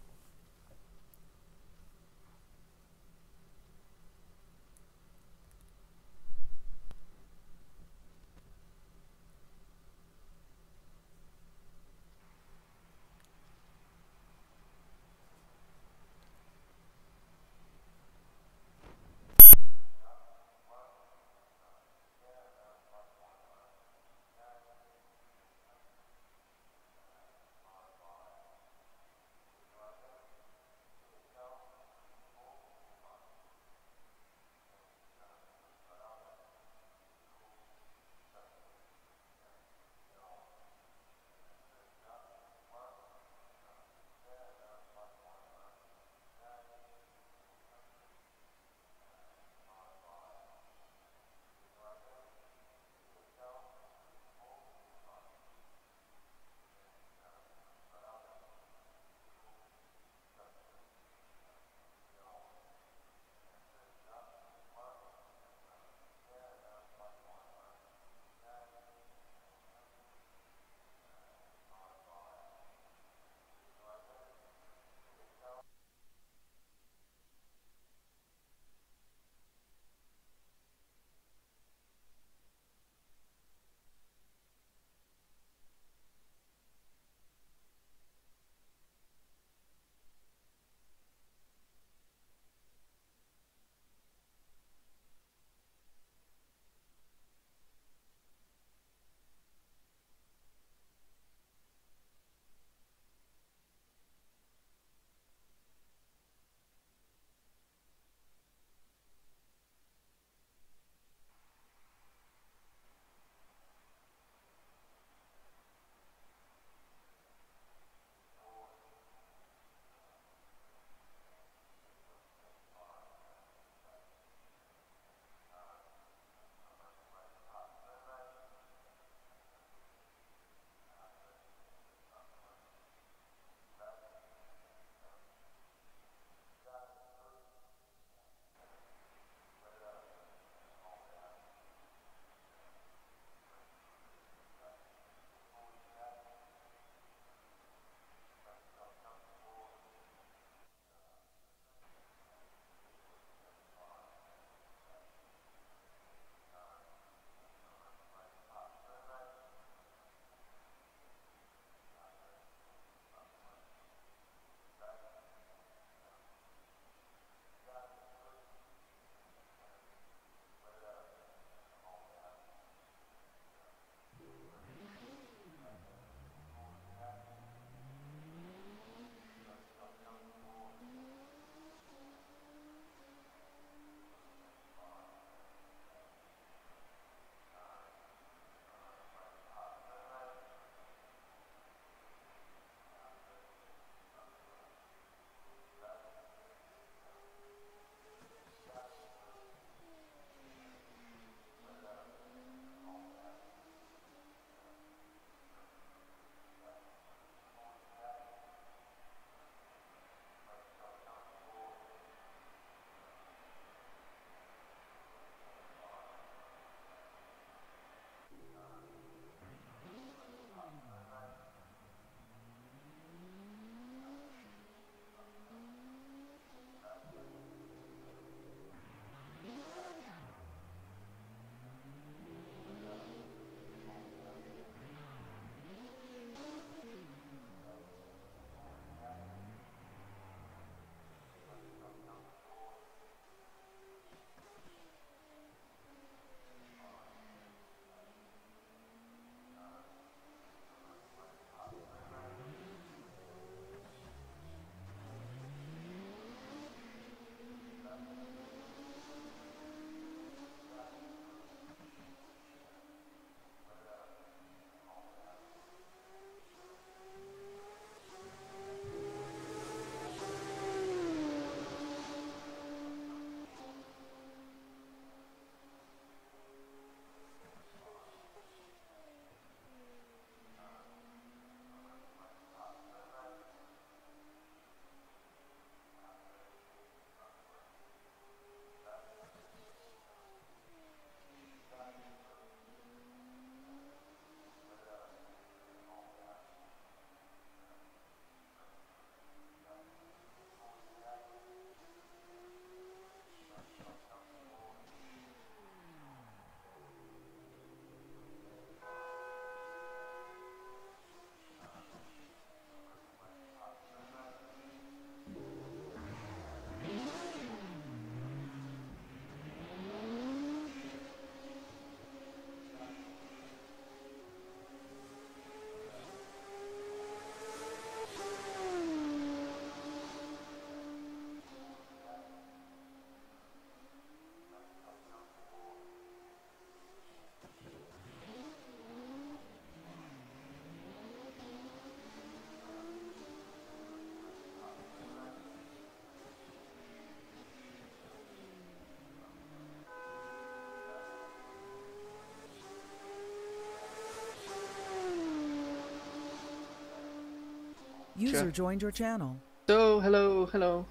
User Sure. joined your channel. So, hello.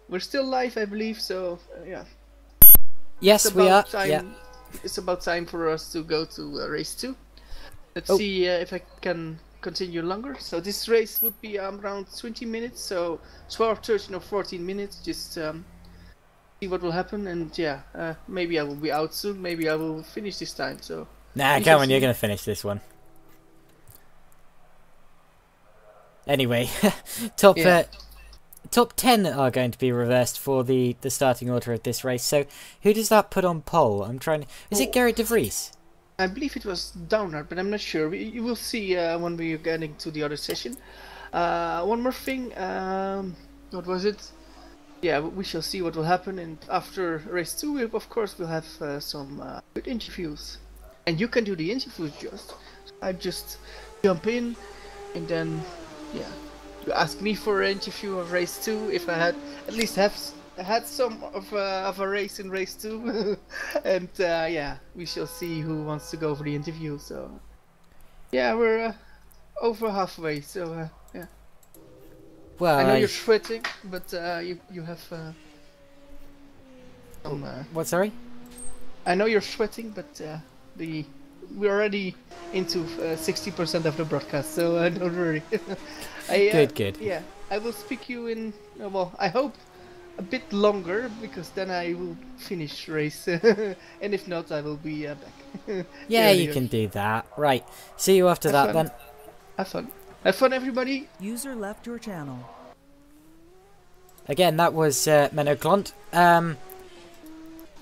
We're still live, I believe, so yeah. Yes, we are. Time, Yeah. It's about time for us to go to race 2. Let's Oh. see if I can continue longer. So this race would be around 20 minutes, so 12, 13 or 14 minutes, just see what will happen, and yeah, maybe I will be out soon, maybe I will finish this time, so... Nah, we come shall on, you're see. going to finish this one. Anyway, top Yeah. top 10 are going to be reversed for the starting order of this race. So who does that put on pole? I'm trying to... Is it Gerrit de Vries? I believe it was Downard, but I'm not sure. You will see when we are getting to the other session. One more thing, what was it? Yeah, we shall see what will happen, and after race 2, we, of course, we'll have some good interviews. And you can do the interviews, just. I just jump in, and then, yeah, you ask me for an interview of race 2, if I had at least had some of a race in race 2. And yeah, we shall see who wants to go for the interview, so... Yeah, we're over halfway, so yeah. Well, I know you're sweating, but you have some. What, sorry? I know you're sweating, but we're already into 60% of the broadcast, so don't worry. Good. Yeah, I will speak you in. Well, I hope a bit longer, because then I will finish race, and if not, I will be back. Yeah, you earlier. can do that. Right. See you after that then. Have fun. Have fun, everybody. User left your channel. Again, that was Menno Klont.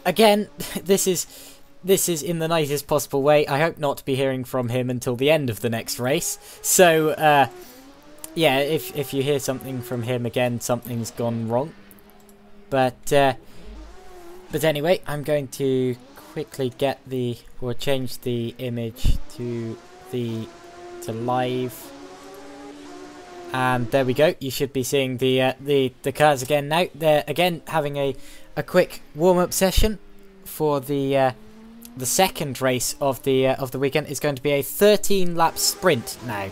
Again, this is in the nicest possible way. I hope not to be hearing from him until the end of the next race. So, yeah, if you hear something from him again, something's gone wrong. But anyway, I'm going to quickly change the image to live. And there we go. You should be seeing the cars again now. They're again having a quick warm-up session for the second race of the weekend. Is going to be a 13-lap sprint now.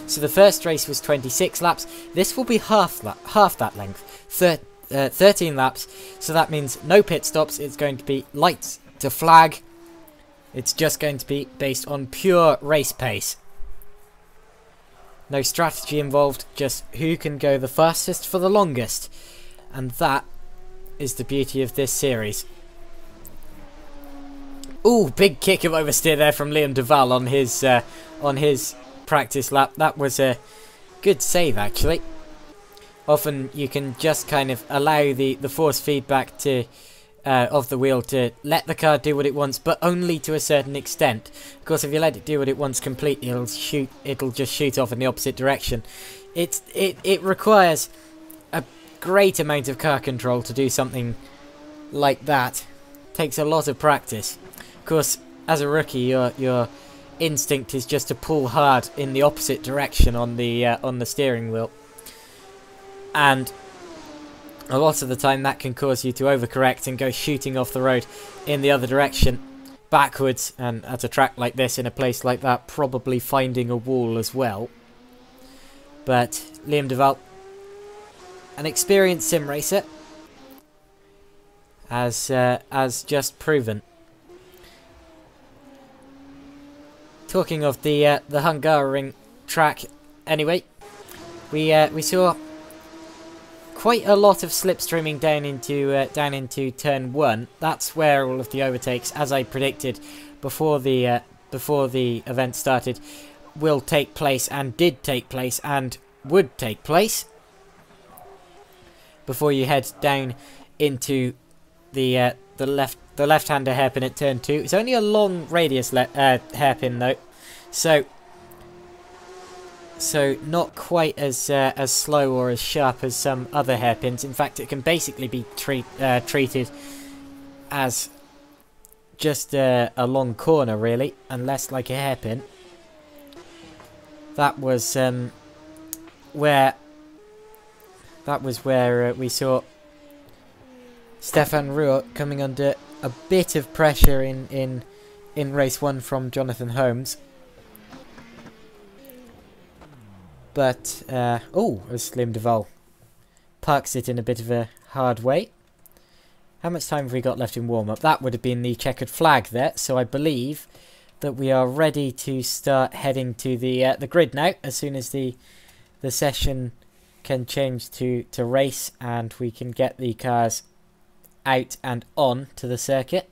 So the first race was 26 laps. This will be half that length. 13 laps. So that means no pit stops. It's going to be lights to flag. It's just going to be based on pure race pace. No strategy involved, just who can go the fastest for the longest. And that is the beauty of this series. Ooh, big kick of oversteer there from Liam Duval on his practice lap. That was a good save, actually. Often you can just kind of allow the force feedback to of the wheel to let the car do what it wants, but only to a certain extent. Of course, if you let it do what it wants completely, it'll just shoot off in the opposite direction. It requires a great amount of car control to do something like that. Takes a lot of practice. Of course, as a rookie, your instinct is just to pull hard in the opposite direction on the steering wheel, and a lot of the time that can cause you to overcorrect and go shooting off the road in the other direction, backwards, and at a track like this, in a place like that, probably finding a wall as well. But Liam Duval, an experienced sim racer, as just proven. Talking of the Hungaroring track, anyway, we saw quite a lot of slipstreaming down into turn 1. That's where all of the overtakes, as I predicted before the event started, will take place, and did take place, and would take place before you head down into the left-hander hairpin at turn 2. It's only a long radius hairpin though, so not quite as slow or as sharp as some other hairpins. In fact, it can basically be treated as just a long corner, really, and less like a hairpin. That was where we saw Stefan Ruhr coming under a bit of pressure in race 1 from Jonathan Holmes. But, oh, as Liam Duval parks it in a bit of a hard way. How much time have we got left in warm-up? That would have been the checkered flag there, so I believe that we are ready to start heading to the grid now, as soon as the session can change to race and we can get the cars out and on to the circuit.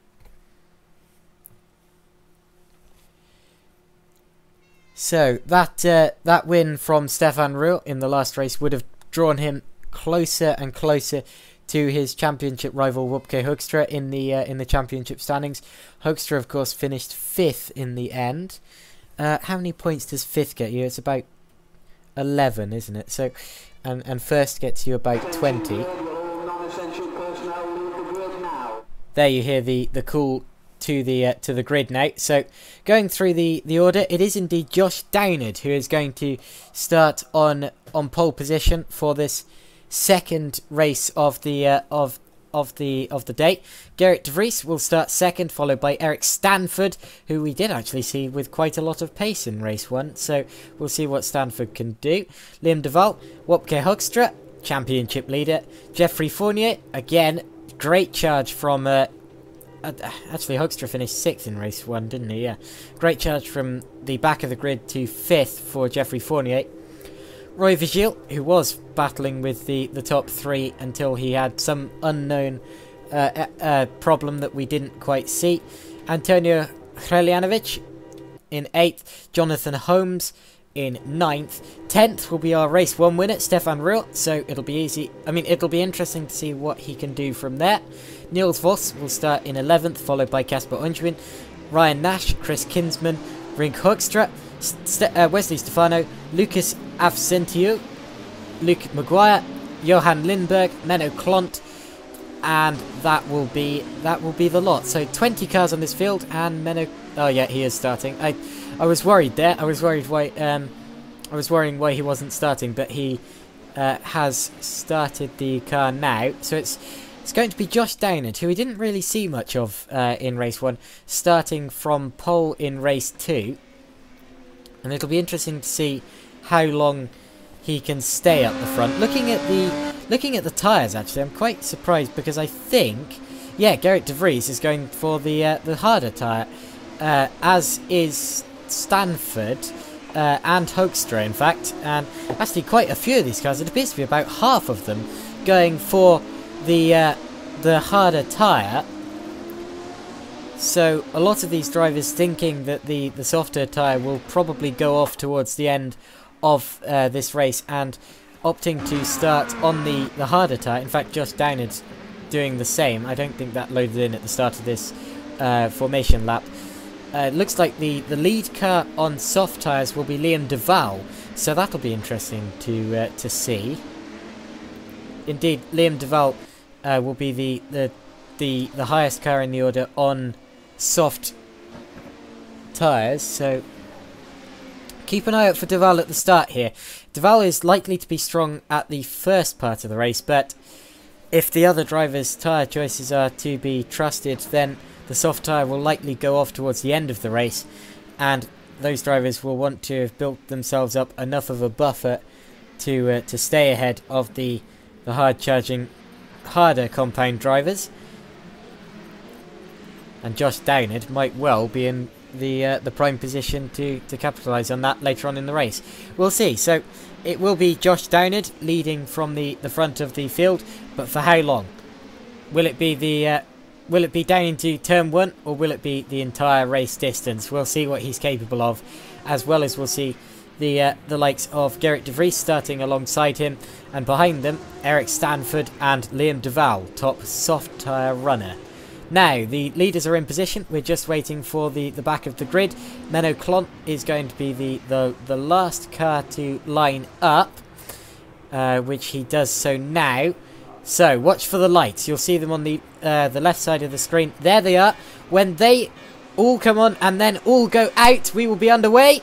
So that win from Stefan Ruhl in the last race would have drawn him closer and closer to his championship rival Wopke Hoekstra in the championship standings. Hoekstra, of course, finished 5th in the end. How many points does 5th get you? It's about 11, isn't it? So, and first gets you about 20. There you hear the call to the grid now. So going through the order, it is indeed Josh Downard who is going to start on pole position for this second race of the day. Gerrit de Vries will start second, followed by Eric Stanford, who we did actually see with quite a lot of pace in race 1. So we'll see what Stanford can do. Liam Duval, Wopke Hoekstra, championship leader. Geoffrey Fournier, again, great charge from actually Hoekstra finished 6th in race 1, didn't he? Yeah, great charge from the back of the grid to 5th for Geoffrey Fournier. Roy Vigil, who was battling with the top 3 until he had some unknown problem that we didn't quite see. Antonio Hreljanovic in 8th. Jonathan Holmes in 9th. 10th will be our race 1 winner, Stefan Ruhl, so it'll be easy. I mean, it'll be interesting to see what he can do from there. Niels Voss will start in 11th, followed by Casper Unschwin, Ryan Nash, Chris Kinsman, Rink Hoekstra, Wesley Stefano, Lucas Avcentiu, Luke Maguire, Johan Lindberg, Menno Klont, and that will be the lot. So 20 cars on this field, and Menno. Oh yeah, he is starting. I was worried there. I was worried why. I was worrying why he wasn't starting, but he has started the car now. So it's going to be Josh Downard, who we didn't really see much of in race 1, starting from pole in race 2. And it'll be interesting to see how long he can stay up the front. Looking at the tyres, actually, I'm quite surprised because I think, yeah, Gerrit de Vries is going for the harder tyre, as is Stanford and Hoekstra, in fact, and actually quite a few of these cars. It appears to be about half of them going for the harder tyre. So a lot of these drivers thinking that the softer tyre will probably go off towards the end of this race and opting to start on the harder tyre. In fact, Josh Downard's doing the same. I don't think that loaded in at the start of this formation lap. It looks like the lead car on soft tyres will be Liam Duval, so that'll be interesting to see. Indeed, Liam Duval will be the highest car in the order on soft tyres, so keep an eye out for Duval at the start here. Duval is likely to be strong at the first part of the race, but if the other drivers' tyre choices are to be trusted, then the soft tyre will likely go off towards the end of the race, and those drivers will want to have built themselves up enough of a buffer to stay ahead of the hard-charging, harder compound drivers. And Josh Downard might well be in the prime position to capitalise on that later on in the race. We'll see. So it will be Josh Downard leading from the front of the field, but for how long? Will it be down into turn 1, or will it be the entire race distance? We'll see what he's capable of, as well as we'll see the likes of Gerrit de Vries starting alongside him, and behind them Eric Stanford and Liam Duval, top soft tyre runner. Now, the leaders are in position. We're just waiting for the back of the grid. Menno Klont is going to be the last car to line up, which he does so now. So, watch for the lights. You'll see them on the left side of the screen. There they are. When they all come on and then all go out, we will be underway.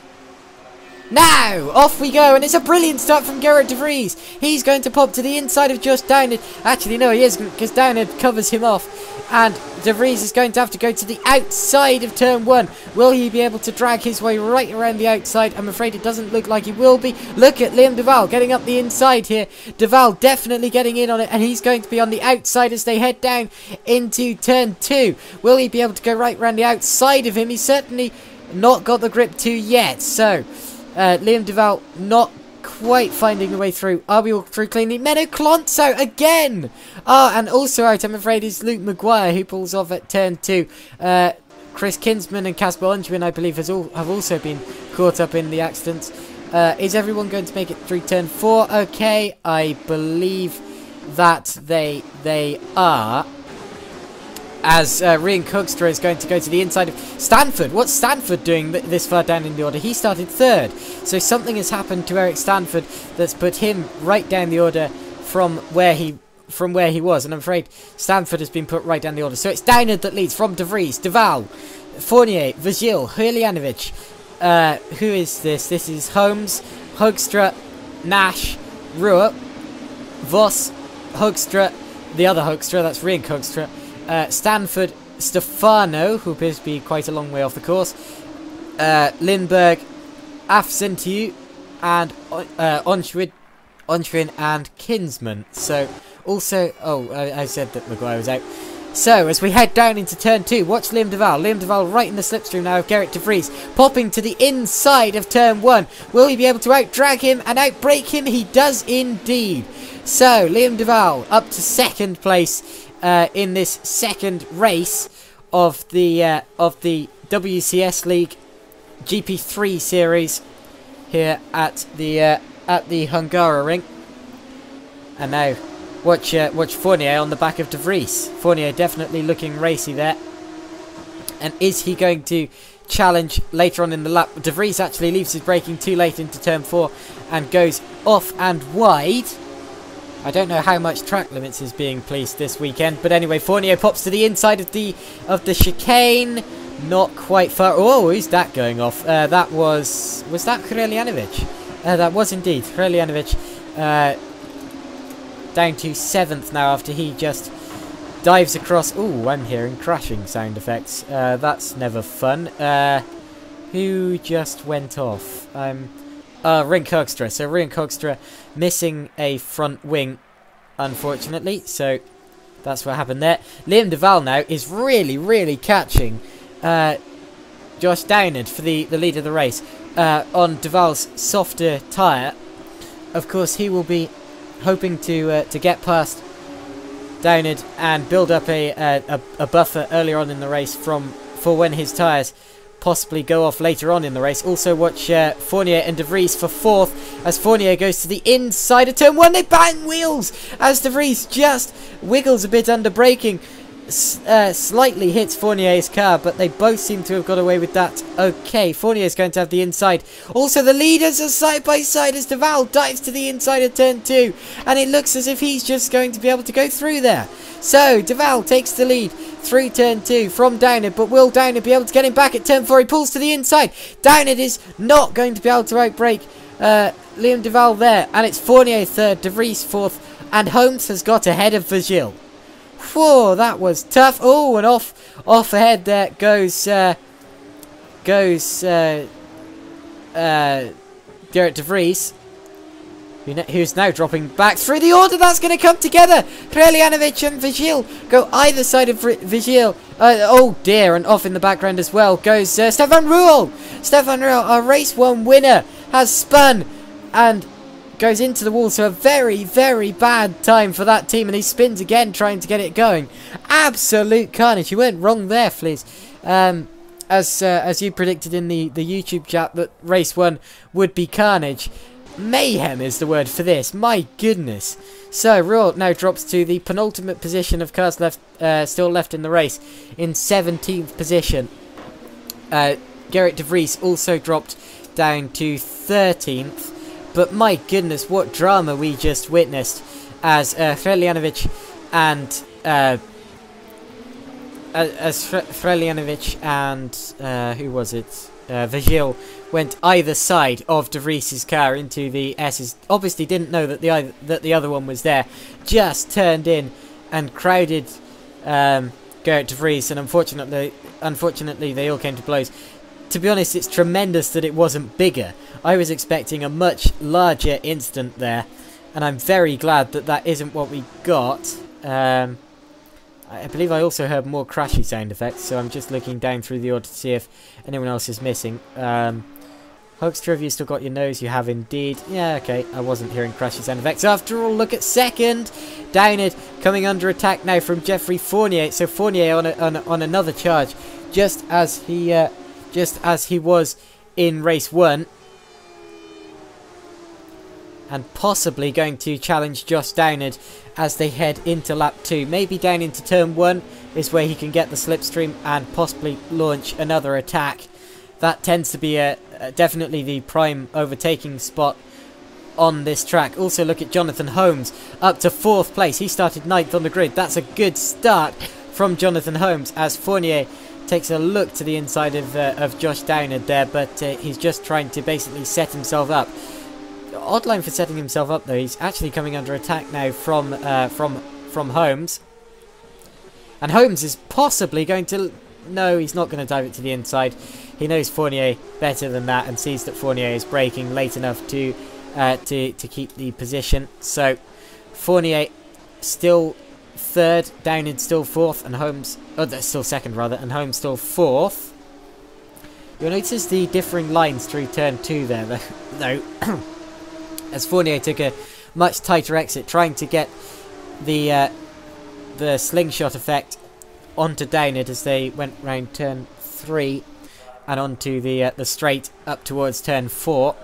Now, off we go, and it's a brilliant start from Gerrit de Vries. He's going to pop to the inside of Josh Downard. Actually, no, he isn't, because Downard covers him off. And De Vries is going to have to go to the outside of turn 1. Will he be able to drag his way right around the outside? I'm afraid it doesn't look like he will be. Look at Liam Duval getting up the inside here. Duval definitely getting in on it, and he's going to be on the outside as they head down into turn 2. Will he be able to go right around the outside of him? He's certainly not got the grip to yet. So, Liam Duval not quite finding the way through. Are we all through cleanly? Meadow Clont's out again. And also out, I'm afraid, is Luke Maguire, who pulls off at turn 2. Chris Kinsman and Casper Ungerin, I believe, have also been caught up in the accidents. Is everyone going to make it through turn 4? Okay, I believe that they are. As Rian Kugstra is going to go to the inside of Stanford. What's Stanford doing this far down in the order? He started 3rd. So something has happened to Eric Stanford that's put him right down the order from where he was. And I'm afraid Stanford has been put right down the order. So it's Downard that leads from De Vries, Duval, Fournier, Vigil, Hurljanovic. Who is this? This is Holmes, Hoekstra, Nash, Ruhr, Voss, Hoekstra, the other Hoekstra, that's Rian Kugstra. Stanford, Stefano, who appears to be quite a long way off the course. Lindberg, Afzentiu, and Onshrin and Kinsman. So, also... Oh, I said that Maguire was out. So, as we head down into turn 2, watch Liam Duval. Liam Duval right in the slipstream now of Gerrit de Vries. Popping to the inside of turn 1. Will he be able to out-drag him and out-break him? He does indeed. So, Liam Duval up to 2nd place in this second race of the WCSLeague GP3 Series here at the Hungaroring. And now watch Fournier on the back of De Vries. Fournier definitely looking racy there. And is he going to challenge later on in the lap? De Vries actually leaves his braking too late into turn 4 and goes off and wide. I don't know how much track limits is being policed this weekend, but anyway, Fournier pops to the inside of the chicane. Not quite far. Oh, who's that going off? That was that Hurljanovic? That was indeed Hurljanovic. Down to 7th now after he just dives across. Oh, I'm hearing crashing sound effects. That's never fun. Who just went off? Rian Kugstra. So Rian Kugstra missing a front wing, unfortunately. So that's what happened there. Liam Duval now is really catching Josh Downard for the lead of the race on Duval's softer tyre. Of course, he will be hoping to get past Downard and build up a buffer earlier on in the race for when his tyres possibly go off later on in the race. Also watch Fournier and De Vries for 4th as Fournier goes to the inside of turn 1. They bang wheels as De Vries just wiggles a bit under braking. Slightly hits Fournier's car, but they both seem to have got away with that. Okay, Fournier is going to have the inside. Also, the leaders are side by side as Duval dives to the inside of turn 2, and it looks as if he's just going to be able to go through there. So, Duval takes the lead through turn 2 from Downard, but will Downard be able to get him back at turn 4? He pulls to the inside. Downard is not going to be able to outbrake Liam Duval there, and it's Fournier 3rd, De Vries 4th, and Holmes has got ahead of Vigil. Whoa, that was tough. Oh, and off ahead there goes Gerrit de Vries, who's now dropping back through the order. That's going to come together. Hurljanovic and Vigil go either side of Vigil. Oh dear, and off in the background as well goes Stefan Ruhl. Stefan Ruhl, our race 1 winner, has spun and goes into the wall. So a very bad time for that team, and he spins again trying to get it going. Absolute carnage. You weren't wrong there, Fliz. As you predicted in the YouTube chat that race 1 would be carnage. Mayhem is the word for this. My goodness. So Ruhl now drops to the penultimate position of cars left, still left in the race, in 17th position. Gerrit de Vries also dropped down to 13th. But my goodness, what drama we just witnessed as Hurljanovic and who was it? Vigil went either side of De Vries' car into the S's. Obviously didn't know that the other one was there. Just turned in and crowded Garrett de Vries, and unfortunately they all came to blows. To be honest, it's tremendous that it wasn't bigger. I was expecting a much larger incident there, and I'm very glad that that isn't what we got. I believe I also heard more crashy sound effects, so I'm just looking down through the order to see if anyone else is missing. Hoaxter, have you still got your nose? You have indeed. Yeah, okay, I wasn't hearing crashy sound effects. After all, look at second. Downard coming under attack now from Geoffrey Fournier. So Fournier on another charge, just as he was in race 1. And possibly going to challenge Josh Downard as they head into lap 2. Maybe down into turn 1 is where he can get the slipstream and possibly launch another attack. That tends to be definitely the prime overtaking spot on this track. Also look at Jonathan Holmes up to 4th place. He started 9th on the grid. That's a good start from Jonathan Holmes as Fournier takes a look to the inside of Josh Downard there, but he's just trying to basically set himself up. Odd line for setting himself up though. He's actually coming under attack now from Holmes, and Holmes is possibly going to. No, he's not going to dive it to the inside. He knows Fournier better than that and sees that Fournier is braking late enough to keep the position. So Fournier still 3rd, Downard still 4th, and Holmes still 2nd rather, and Holmes still 4th. You'll notice the differing lines through turn 2 there though. As Fournier took a much tighter exit, trying to get the slingshot effect onto Downard as they went round turn 3 and onto the straight up towards turn 4.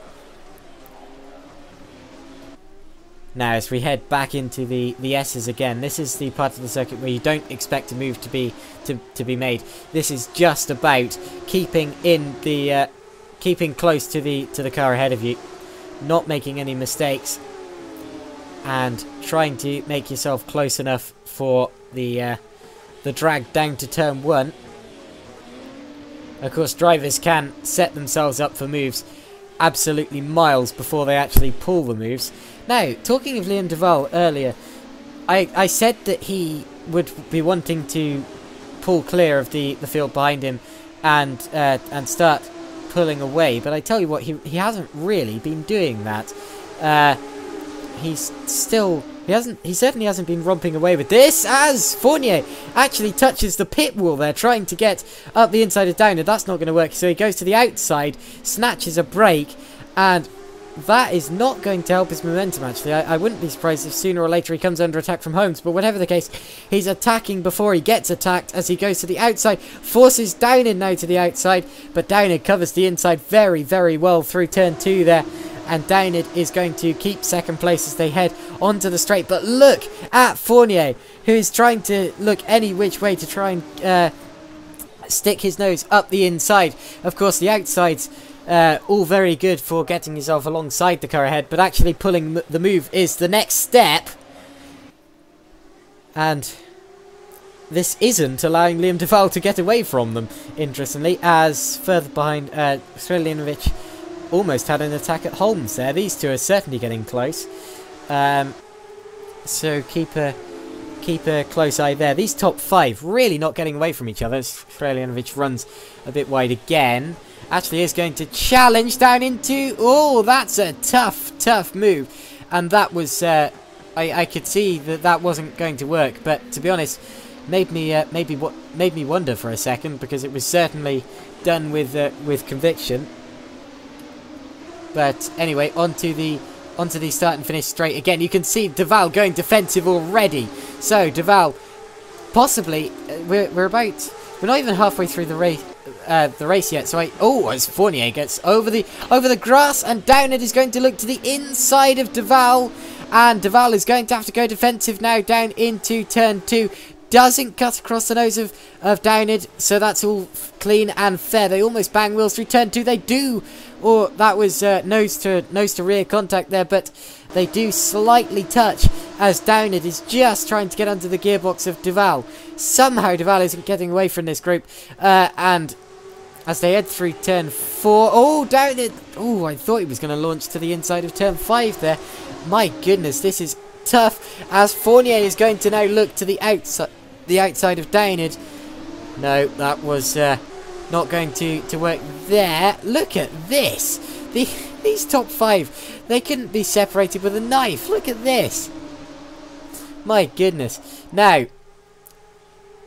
Now, as we head back into the S's again, this is the part of the circuit where you don't expect a move to be made. This is just about keeping close to the car ahead of you, not making any mistakes, and trying to make yourself close enough for the drag down to turn 1. Of course, drivers can set themselves up for moves absolutely miles before they actually pull the moves. Now, talking of Liam Duval earlier, I said that he would be wanting to pull clear of the field behind him and start pulling away, but I tell you what, he hasn't really been doing that. He certainly hasn't been romping away with this, as Fournier actually touches the pit wall there, trying to get up the inside of Downard. That's not going to work, so he goes to the outside, snatches a break, and that is not going to help his momentum, actually. I wouldn't be surprised if sooner or later he comes under attack from Holmes, but whatever the case, he's attacking before he gets attacked as he goes to the outside, forces Downard now to the outside, but Downard covers the inside very, very well through turn 2 there. And Downard is going to keep 2nd place as they head onto the straight. But look at Fournier, who is trying to look any which way to try and stick his nose up the inside. Of course, the outside's all very good for getting yourself alongside the car ahead, but actually pulling the move is the next step. And this isn't allowing Liam Duval to get away from them, interestingly, as further behind, Strelinovic almost had an attack at Holmes there. These two are certainly getting close. So keep a close eye there. These top 5 really not getting away from each other. Strelinovic runs a bit wide again. Actually is going to challenge down into... Oh, that's a tough move. And that was... I could see that wasn't going to work. But to be honest, made me wonder for a second, because it was certainly done with conviction. But anyway, onto the start and finish straight again. You can see Duval going defensive already. So Duval, possibly, we're not even halfway through the race yet. So as Fournier gets over the grass, and Downard is going to look to the inside of Duval, and Duval is going to have to go defensive now down into turn 2. Doesn't cut across the nose of Downard, so that's all clean and fair. They almost bang wheels through turn 2. They do. Or that was nose to rear contact there, but they do slightly touch as Downard is just trying to get under the gearbox of Duval. Somehow Duval isn't getting away from this group, and as they head through turn 4, oh, Downard, oh, I thought he was going to launch to the inside of turn 5 there. My goodness, this is tough, as Fournier is going to now look to the outside. the outside of Downard. No, that was not going to work there. Look at this. These top 5, they couldn't be separated with a knife. Look at this. My goodness. Now,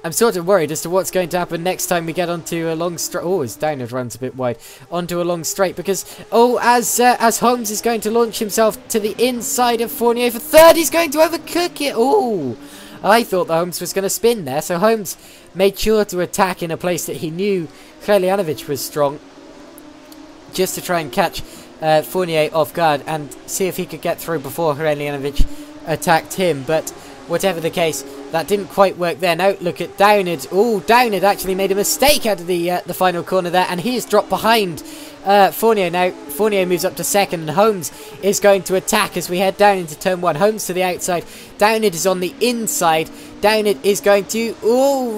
I'm sort of worried as to what's going to happen next time we get onto a long straight. Oh, his Downard runs a bit wide. Onto a long straight because, as Holmes is going to launch himself to the inside of Fournier for third, he's going to overcook it. Oh, I thought that Holmes was going to spin there. So Holmes made sure to attack in a place that he knew Hrelljanovic was strong, just to try and catch Fournier off guard and see if he could get through before Hrelljanovic attacked him. But whatever the case, that didn't quite work there. Now look at Downard. Oh, Downard actually made a mistake out of the final corner there, and he is dropped behind Fournier. Now Fournier moves up to second, and Holmes is going to attack as we head down into turn 1. Holmes to the outside. Downard is on the inside. Downard is going to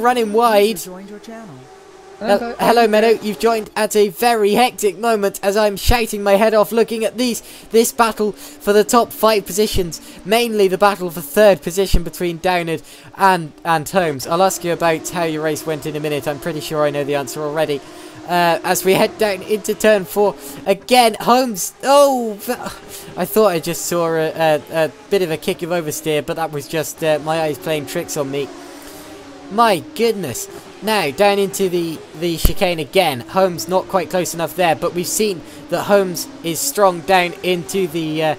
running wide. Joined your channel. Hello Meadow, you've joined at a very hectic moment as I'm shouting my head off looking at this battle for the top 5 positions, mainly the battle for 3rd position between Downard and Holmes. I'll ask you about how your race went in a minute. I'm pretty sure I know the answer already. As we head down into turn 4 again, Holmes, I thought I just saw a bit of a kick of oversteer, but that was just my eyes playing tricks on me. My goodness. Now, down into the chicane again. Holmes not quite close enough there, but we've seen that Holmes is strong down into the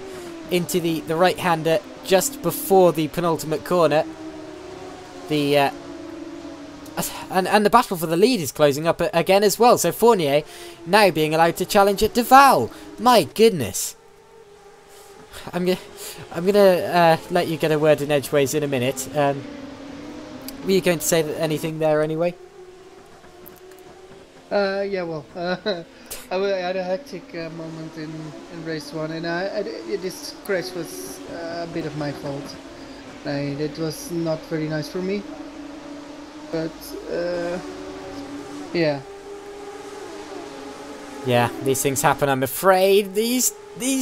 right-hander just before the penultimate corner. And the battle for the lead is closing up again as well. So Fournier now being allowed to challenge at Duval. My goodness. I'm gonna let you get a word in edgeways in a minute. Were you going to say anything there anyway? Yeah, well, I had a hectic moment in race 1, and this crash was a bit of my fault. It was not very nice for me, but yeah. Yeah, these things happen, I'm afraid. These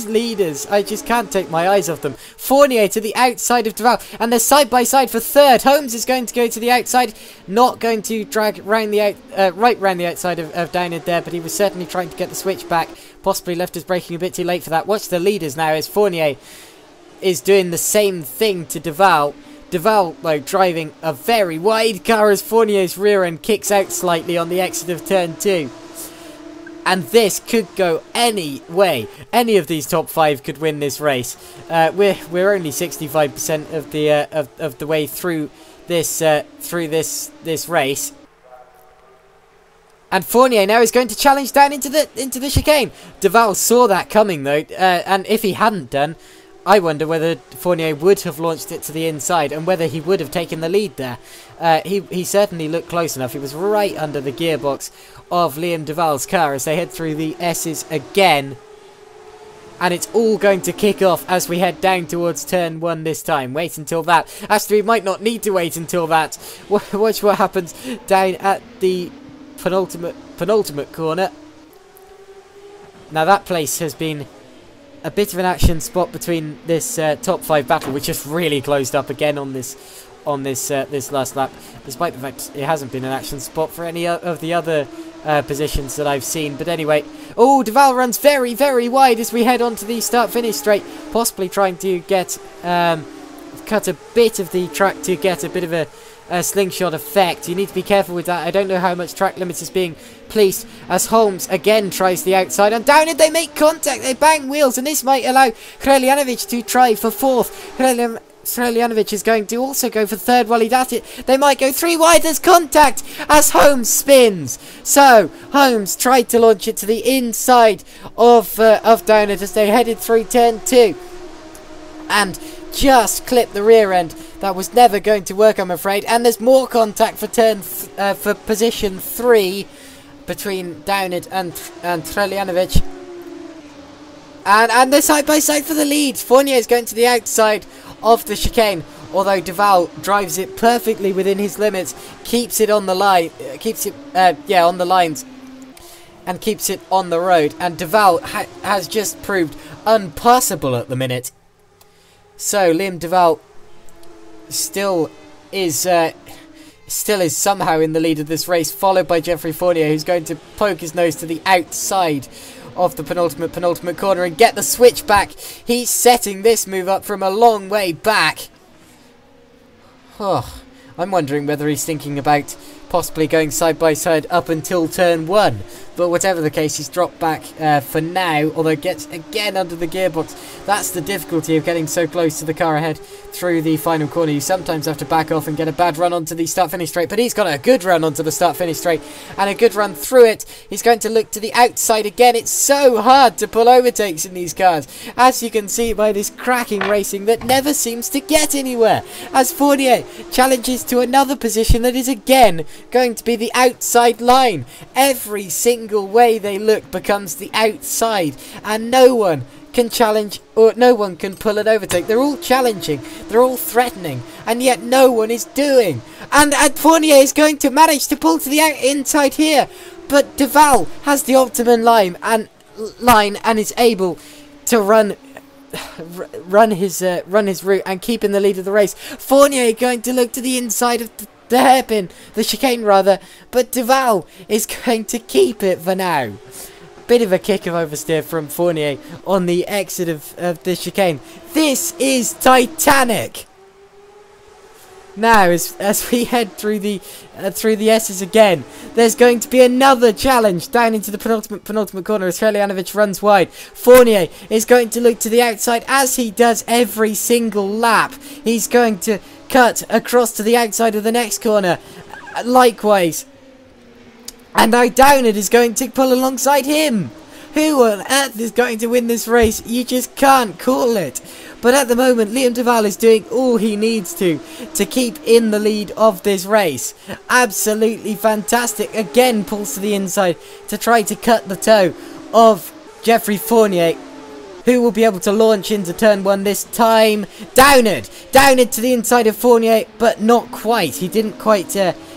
leaders, I just can't take my eyes off them. Fournier to the outside of Duval, and they're side by side for 3rd. Holmes is going to go to the outside, not going to drag round the right round the outside of Downard there, but he was certainly trying to get the switch back. Possibly left us braking a bit too late for that. Watch the leaders now as Fournier is doing the same thing to Duval. Duval, though, driving a very wide car as Fournier's rear end kicks out slightly on the exit of turn 2. And this could go any way. Any of these top 5 could win this race. We're only 65% of the way through this race. And Fournier now is going to challenge down into the chicane. Duval saw that coming though, and if he hadn't done, I wonder whether Fournier would have launched it to the inside and whether he would have taken the lead there. He certainly looked close enough. He was right under the gearbox of Liam Duval's car as they head through the S's again. And it's all going to kick off as we head down towards turn 1 this time. Wait until that. Actually, we might not need to wait until that. Watch what happens down at the penultimate corner. Now that place has been a bit of an action spot between this top 5 battle, which just really closed up again on this last lap, despite the fact it hasn't been an action spot for any of the other positions that I've seen. But anyway, Duval runs very, very wide as we head onto the start-finish straight, possibly trying to get cut a bit of the track to get a bit of a slingshot effect. You need to be careful with that. I don't know how much track limits is being policed as Holmes again tries the outside, and down it they make contact, they bang wheels, and this might allow Hrelljanovic to try for 4th. Hrelljanovic is going to also go for 3rd while he's at it. They might go 3 wide, there's contact as Holmes spins. So Holmes tried to launch it to the inside of Downard as they headed through turn 2 and just clipped the rear end. That was never going to work, I'm afraid. And there's more contact for for position 3 between Downard and Hrelljanovic. And they're side by side for the lead. Fournier is going to the outside of the chicane, although Duval drives it perfectly within his limits, keeps it on the line, on the lines, and keeps it on the road. And Duval has just proved unpassable at the minute. So Liam Duval still is still is somehow in the lead of this race, followed by Geoffrey Fournier, who's going to poke his nose to the outside of the penultimate corner and get the switch back. He's setting this move up from a long way back. Oh, I'm wondering whether he's thinking about possibly going side by side up until turn 1. But whatever the case, he's dropped back for now, although gets again under the gearbox. That's the difficulty of getting so close to the car ahead through the final corner. You sometimes have to back off and get a bad run onto the start-finish straight, but he's got a good run onto the start-finish straight and a good run through it. He's going to look to the outside again. It's so hard to pull overtakes in these cars, as you can see by this cracking racing that never seems to get anywhere, as Fournier challenges to another position that is again going to be the outside line. Every single way they look becomes the outside, and no one can challenge, or no one can pull an overtake. They're all challenging, they're all threatening, and yet no one is doing. And Fournier is going to manage to pull to the inside here, but Duval has the optimum line and is able to run his route and keep in the lead of the race. Fournier going to look to the inside of the hairpin, the chicane rather, but Duval is going to keep it for now. Bit of a kick of oversteer from Fournier on the exit of the chicane. This is Titanic. Now, as we head through the S's again, there's going to be another challenge down into the penultimate corner as Hryljanovic runs wide. Fournier is going to look to the outside, as he does every single lap. He's going to cut across to the outside of the next corner, likewise. And now Downard is going to pull alongside him. Who on earth is going to win this race? You just can't call it. But at the moment, Liam Duval is doing all he needs to keep in the lead of this race. Absolutely fantastic. Again, pulls to the inside to try to cut the toe of Geoffrey Fournier, who will be able to launch into turn 1 this time. Downard to the inside of Fournier, but not quite.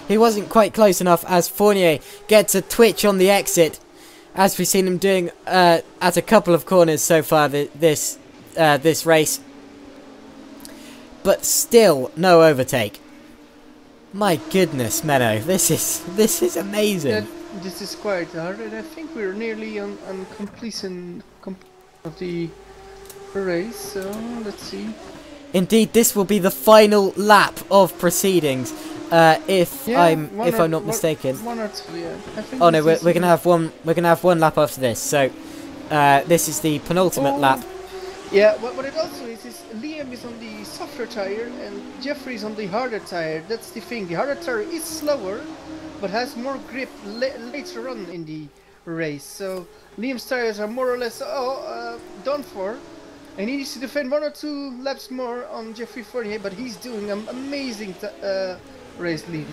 He wasn't quite close enough, as Fournier gets a twitch on the exit, as we've seen him doing at a couple of corners so far this race. But still no overtake. My goodness, Menno, this is amazing. This is quite hard, and I think we're nearly on completion of the race. So let's see. Indeed, this will be the final lap of proceedings. If I'm not mistaken. One or two, yeah. Oh no, we're gonna have one. We're gonna have one lap after this. So this is the penultimate lap. Yeah. What it also is Liam is on the softer tire and Geoffrey is on the harder tire. That's the thing. The harder tire is slower, but has more grip later on in the race. So Liam's tires are more or less done for. And he needs to defend 1 or 2 laps more on Geoffrey Fournier, but he's doing an amazing race lead.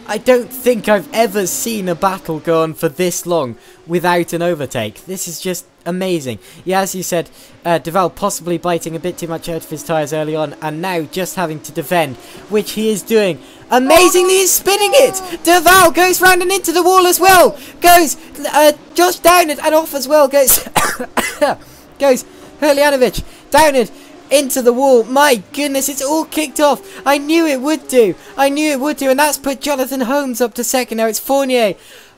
I don't think I've ever seen a battle go on for this long without an overtake. This is just amazing. Yeah, as you said, Duval possibly biting a bit too much out of his tyres early on, and now just having to defend, which he is doing. Amazingly, he's spinning it! Duval goes round and into the wall as well! Goes Josh Downard, and off as well goes goes Hryljanovic. Downard into the wall. My goodness, it's all kicked off. I knew it would do. And that's put Jonathan Holmes up to second. Now it's Fournier.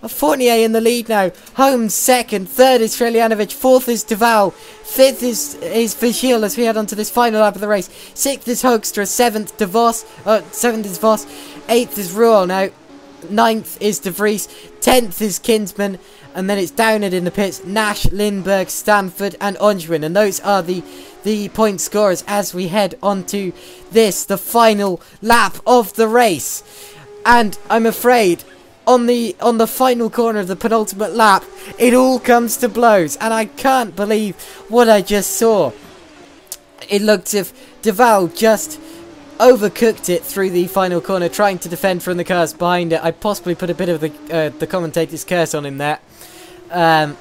Fournier in the lead now. Holmes second. Third is Hryljanovic. Fourth is Duval. Fifth is Vigil as we head on to this final lap of the race. Sixth is Hoekstra. Seventh is Vos. Eighth is Ruel now. Ninth is De Vries. 10th is Kinsman. And then it's Downard in the pits. Nash, Lindbergh, Stanford and Onjwin. And those are the point scorers as we head on to this, the final lap of the race. And I'm afraid on the final corner of the penultimate lap, it all comes to blows. And I can't believe what I just saw. It looked as if Duval just overcooked it through the final corner, trying to defend from the cars behind it. I possibly put a bit of the commentator's curse on him there. And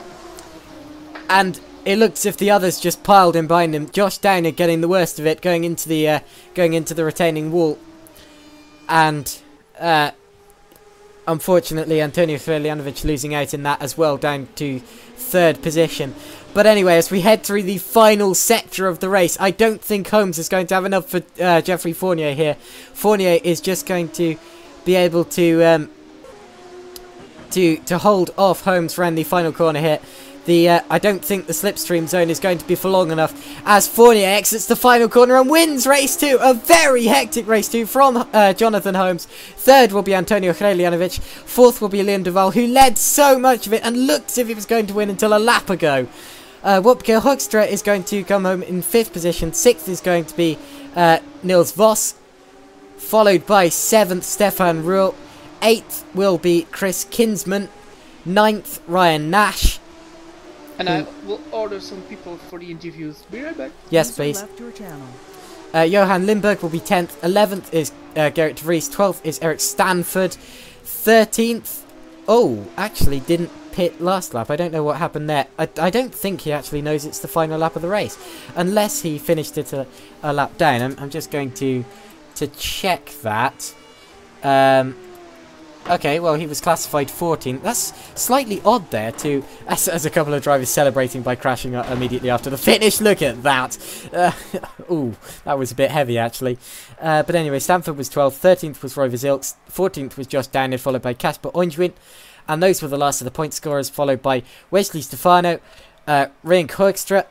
it looks as if the others just piled in behind him. Josh Downard getting the worst of it, going into the retaining wall. And unfortunately, Antonio Hryljanovic losing out in that as well, down to 3rd position. But anyway, as we head through the final sector of the race, I don't think Holmes is going to have enough for Geoffrey Fournier here. Fournier is just going to be able to hold off Holmes around the final corner here. I don't think the slipstream zone is going to be for long enough as Fournier exits the final corner and wins race 2. A very hectic race 2 from Jonathan Holmes. Third will be Antonio Hreljanovich. Fourth will be Liam Duval, who led so much of it and looked as if he was going to win until a lap ago. Wopke Hoekstra is going to come home in 5th position. 6th is going to be Niels Voss, followed by 7th Stefan Ruhl. 8th will be Chris Kinsman. 9th Ryan Nash. And I will order some people for the interviews. Be right back. Yes, User please. left your channel. Johan Lindberg will be 10th. 11th is Gerrit de Vries. 12th is Eric Stanford. 13th. Oh, actually didn't pit last lap. I don't know what happened there. I don't think he actually knows it's the final lap of the race, unless he finished it a lap down. I'm just going to check that. Okay, well, he was classified 14th. That's slightly odd there, too, as a couple of drivers celebrating by crashing immediately after the finish. Look at that. Ooh, that was a bit heavy, actually. But anyway, Stanford was 12th, 13th was Roy Zilks, 14th was Josh Downey, followed by Casper Oinjwin. And those were the last of the point scorers, followed by Wesley Stefano, Rink Hoekstra,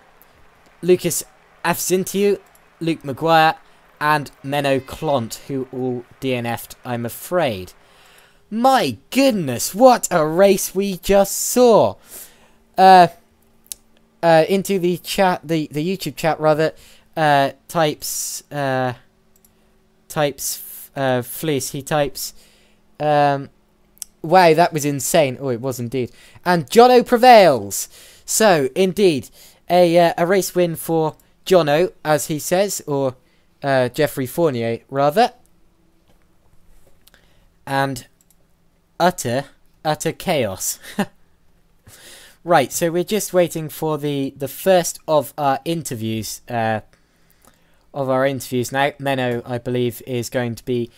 Lucas Afzintiu, Luke Maguire, and Menno Klont, who all DNF'd, I'm afraid. My goodness, what a race we just saw. Into the chat, the YouTube chat rather, types Fleece, he types, wow, that was insane. Oh, it was indeed. And Jono prevails. So, indeed, a race win for Jono, as he says, or Jeffrey Fournier, rather. And utter chaos. Right, so we're just waiting for the first of our interviews. Now. Menno, I believe, is going to be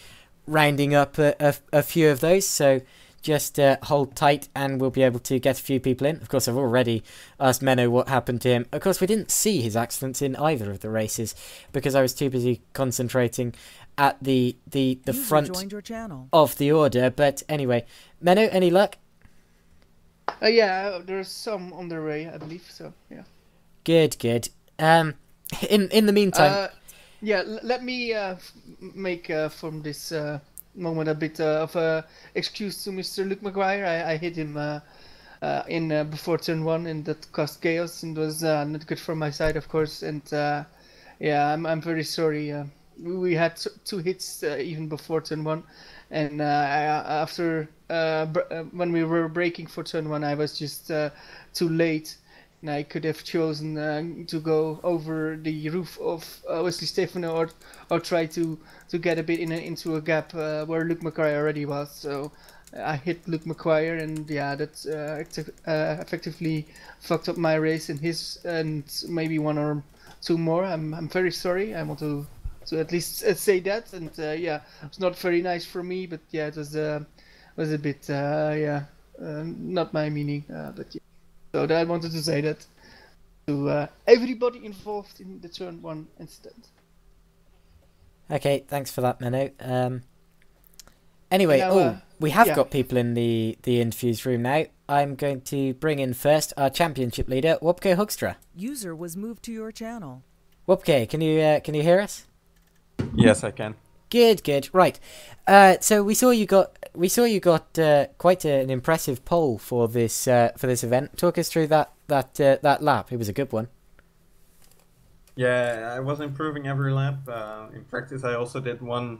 rounding up a few of those. So just hold tight, and we'll be able to get a few people in. Of course, I've already asked Menno what happened to him. Of course, we didn't see his accidents in either of the races because I was too busy concentrating at the front of the order. But anyway, Menno, any luck? Yeah, there's some on the way, I believe. So yeah. Good. In the meantime, yeah, let me make from this moment a bit of a excuse to Mr. Luke Maguire. I hit him in before turn 1, and that caused chaos, and was not good for my side, of course. And yeah, I'm very sorry. We had 2 hits even before turn 1, and after when we were braking for turn 1, I was just too late, and I could have chosen to go over the roof of Wesley Stefano or try to get a bit into a gap where Luke Maguire already was. So I hit Luke Maguire, and yeah, that effectively fucked up my race and his, and maybe 1 or 2 more. I'm very sorry. I want to at least say that, and yeah, it's not very nice for me, but yeah, it was a bit not my meaning, but yeah. So I wanted to say that to everybody involved in the turn 1 incident. Okay, thanks for that, Menno. Anyway, now, we have got people in the interviews room now. I'm going to bring in first our championship leader, Wopke Hoekstra. User was moved to your channel. Wopke, can you hear us? Yes, I can. Good. Right. So we saw you got quite an impressive pole for this event. Talk us through that lap. It was a good one. Yeah, I was improving every lap. In practice, I also did one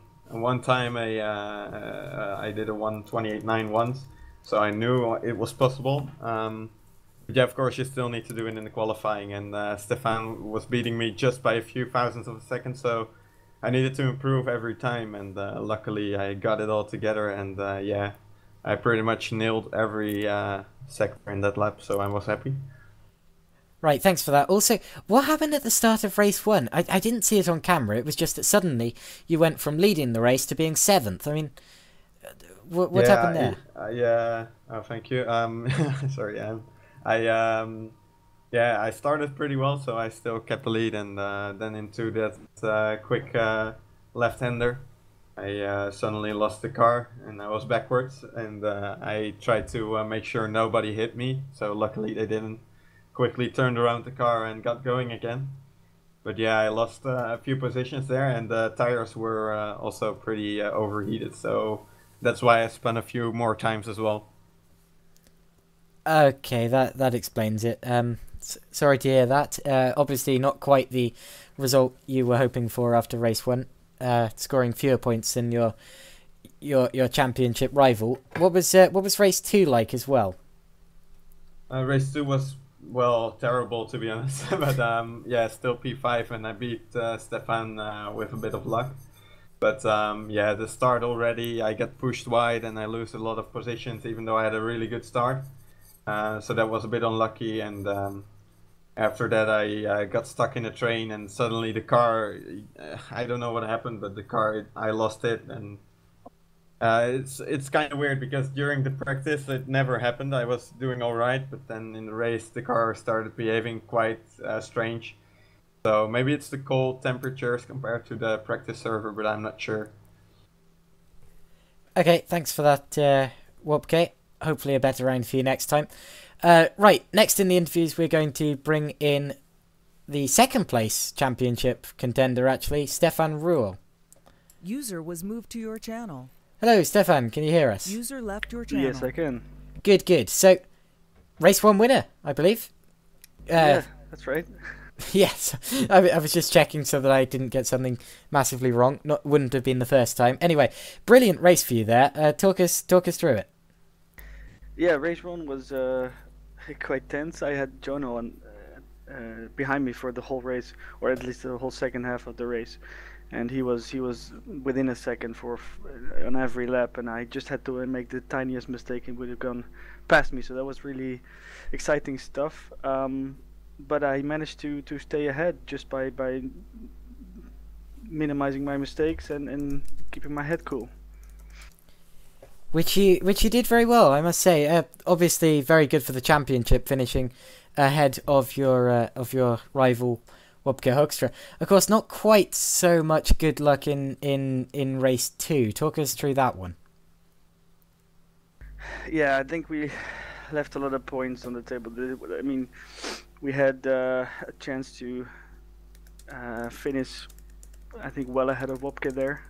time. I did a 1:28.9 once, so I knew it was possible. But yeah, of course, you still need to do it in the qualifying, and Stefan was beating me just by a few thousandths of a second, so I needed to improve every time, and luckily I got it all together, and yeah, I pretty much nailed every sector in that lap, so I was happy. Right, thanks for that. Also, what happened at the start of race 1? I didn't see it on camera. It was just that suddenly you went from leading the race to being 7th. I mean, what happened there? Yeah, oh, thank you. Sorry, yeah, I started pretty well, so I still kept the lead, and then into that quick left-hander, I suddenly lost the car and I was backwards, and I tried to make sure nobody hit me. So luckily they didn't. Quickly turned around the car and got going again. But yeah, I lost a few positions there, and the tires were also pretty overheated. So that's why I spun a few more times as well. Okay, that explains it. Sorry to hear that. Obviously, not quite the result you were hoping for after race one. Scoring fewer points than your championship rival. What was race two like as well? Race two was, well, terrible to be honest. But yeah, still P5, and I beat Stefan with a bit of luck. But yeah, the start already, I get pushed wide and I lose a lot of positions, even though I had a really good start. So that was a bit unlucky, and after that I got stuck in a train, and suddenly the car, I don't know what happened, but the car, I lost it, and it's kind of weird because during the practice it never happened. I was doing all right, but then in the race the car started behaving quite strange. So maybe it's the cold temperatures compared to the practice server, but I'm not sure. Okay, thanks for that, Wobke. Hopefully a better round for you next time. Right, next in the interviews we're going to bring in the second place championship contender, actually, Stefan Ruhl. User was moved to your channel. Hello, Stefan, can you hear us? User left your channel. Yes, I can. Good, good. So, race one winner, I believe. Yeah, that's right. Yes, I was just checking so that I didn't get something massively wrong. Wouldn't have been the first time. Anyway, brilliant race for you there. Talk us through it. Yeah, race one was quite tense. I had Jono behind me for the whole race, or at least the whole second half of the race, and he was within a second on every lap, and I just had to make the tiniest mistake and would have gone past me. So that was really exciting stuff. But I managed to stay ahead just by minimizing my mistakes and keeping my head cool. Which you did very well, I must say. Obviously, very good for the championship, finishing ahead of your rival Wobke Hoekstra. Of course, not quite so much good luck in race two. Talk us through that one. Yeah, I think we left a lot of points on the table. I mean, we had a chance to finish, I think, well ahead of Wobke there.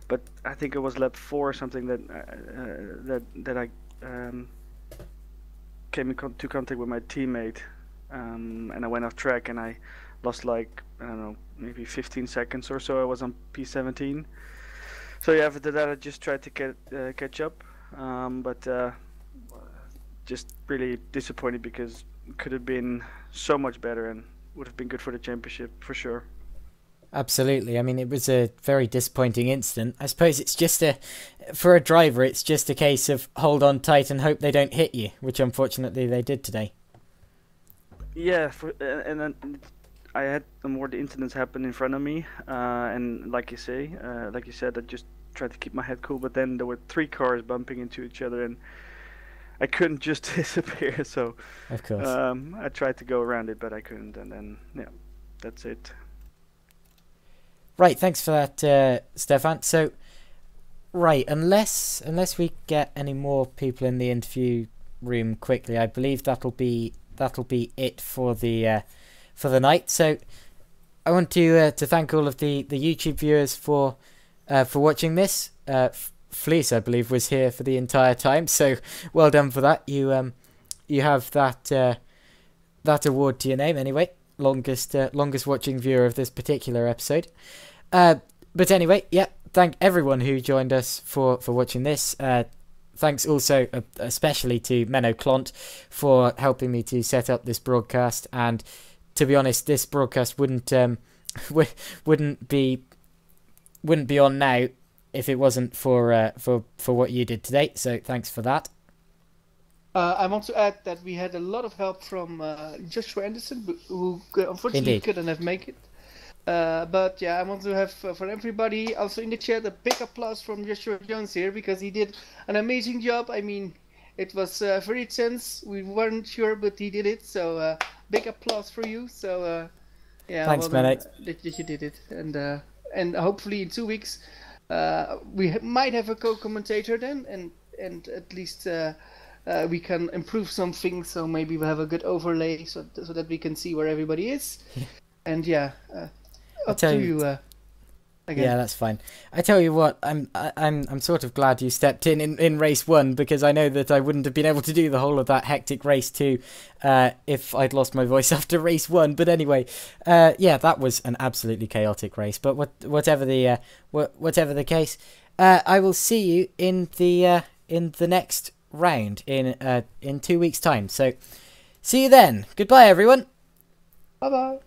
But I think it was lap 4 or something that I came into contact with my teammate, and I went off track and I lost, like, I don't know, maybe 15 seconds or so. I was on P17. So yeah, after that I just tried to catch up, but just really disappointed because it could have been so much better and would have been good for the championship for sure. Absolutely. I mean, it was a very disappointing incident. I suppose it's just for a driver, it's just a case of hold on tight and hope they don't hit you, which unfortunately they did today. Yeah, and then I had more the incidents happen in front of me, and like you said, I just tried to keep my head cool. But then there were 3 cars bumping into each other, and I couldn't just disappear. So, of course, I tried to go around it, but I couldn't. And then yeah, that's it. Right, thanks for that, Stefan. So, right, unless we get any more people in the interview room quickly, I believe that'll be it for the night. So, I want to thank all of the YouTube viewers for watching this. Fleece, I believe, was here for the entire time. So, well done for that. You have that award to your name anyway. Longest watching viewer of this particular episode. But anyway, yeah, thank everyone who joined us for watching this. Thanks also especially to Menno Klont for helping me to set up this broadcast. And to be honest, this broadcast wouldn't be on now if it wasn't for what you did today. So thanks for that. I want to add that we had a lot of help from Joshua Anderson, who unfortunately couldn't have make it. But yeah, I want to have for everybody also in the chat a big applause from Joshua Jones here, because he did an amazing job. I mean, it was very tense. We weren't sure, but he did it. So big applause for you. So yeah, thanks, well Menno. That you did it, and hopefully in 2 weeks We might have a co-commentator then, and at least we can improve some things. So maybe we'll have a good overlay so that we can see where everybody is. And yeah, up to you. Again. Yeah, that's fine. I tell you what, I'm sort of glad you stepped in race 1, because I know that I wouldn't have been able to do the whole of that hectic race 2 if I'd lost my voice after race 1. But anyway, yeah, that was an absolutely chaotic race. But whatever the case, I will see you in the next round in 2 weeks' time. So see you then. Goodbye, everyone. Bye bye.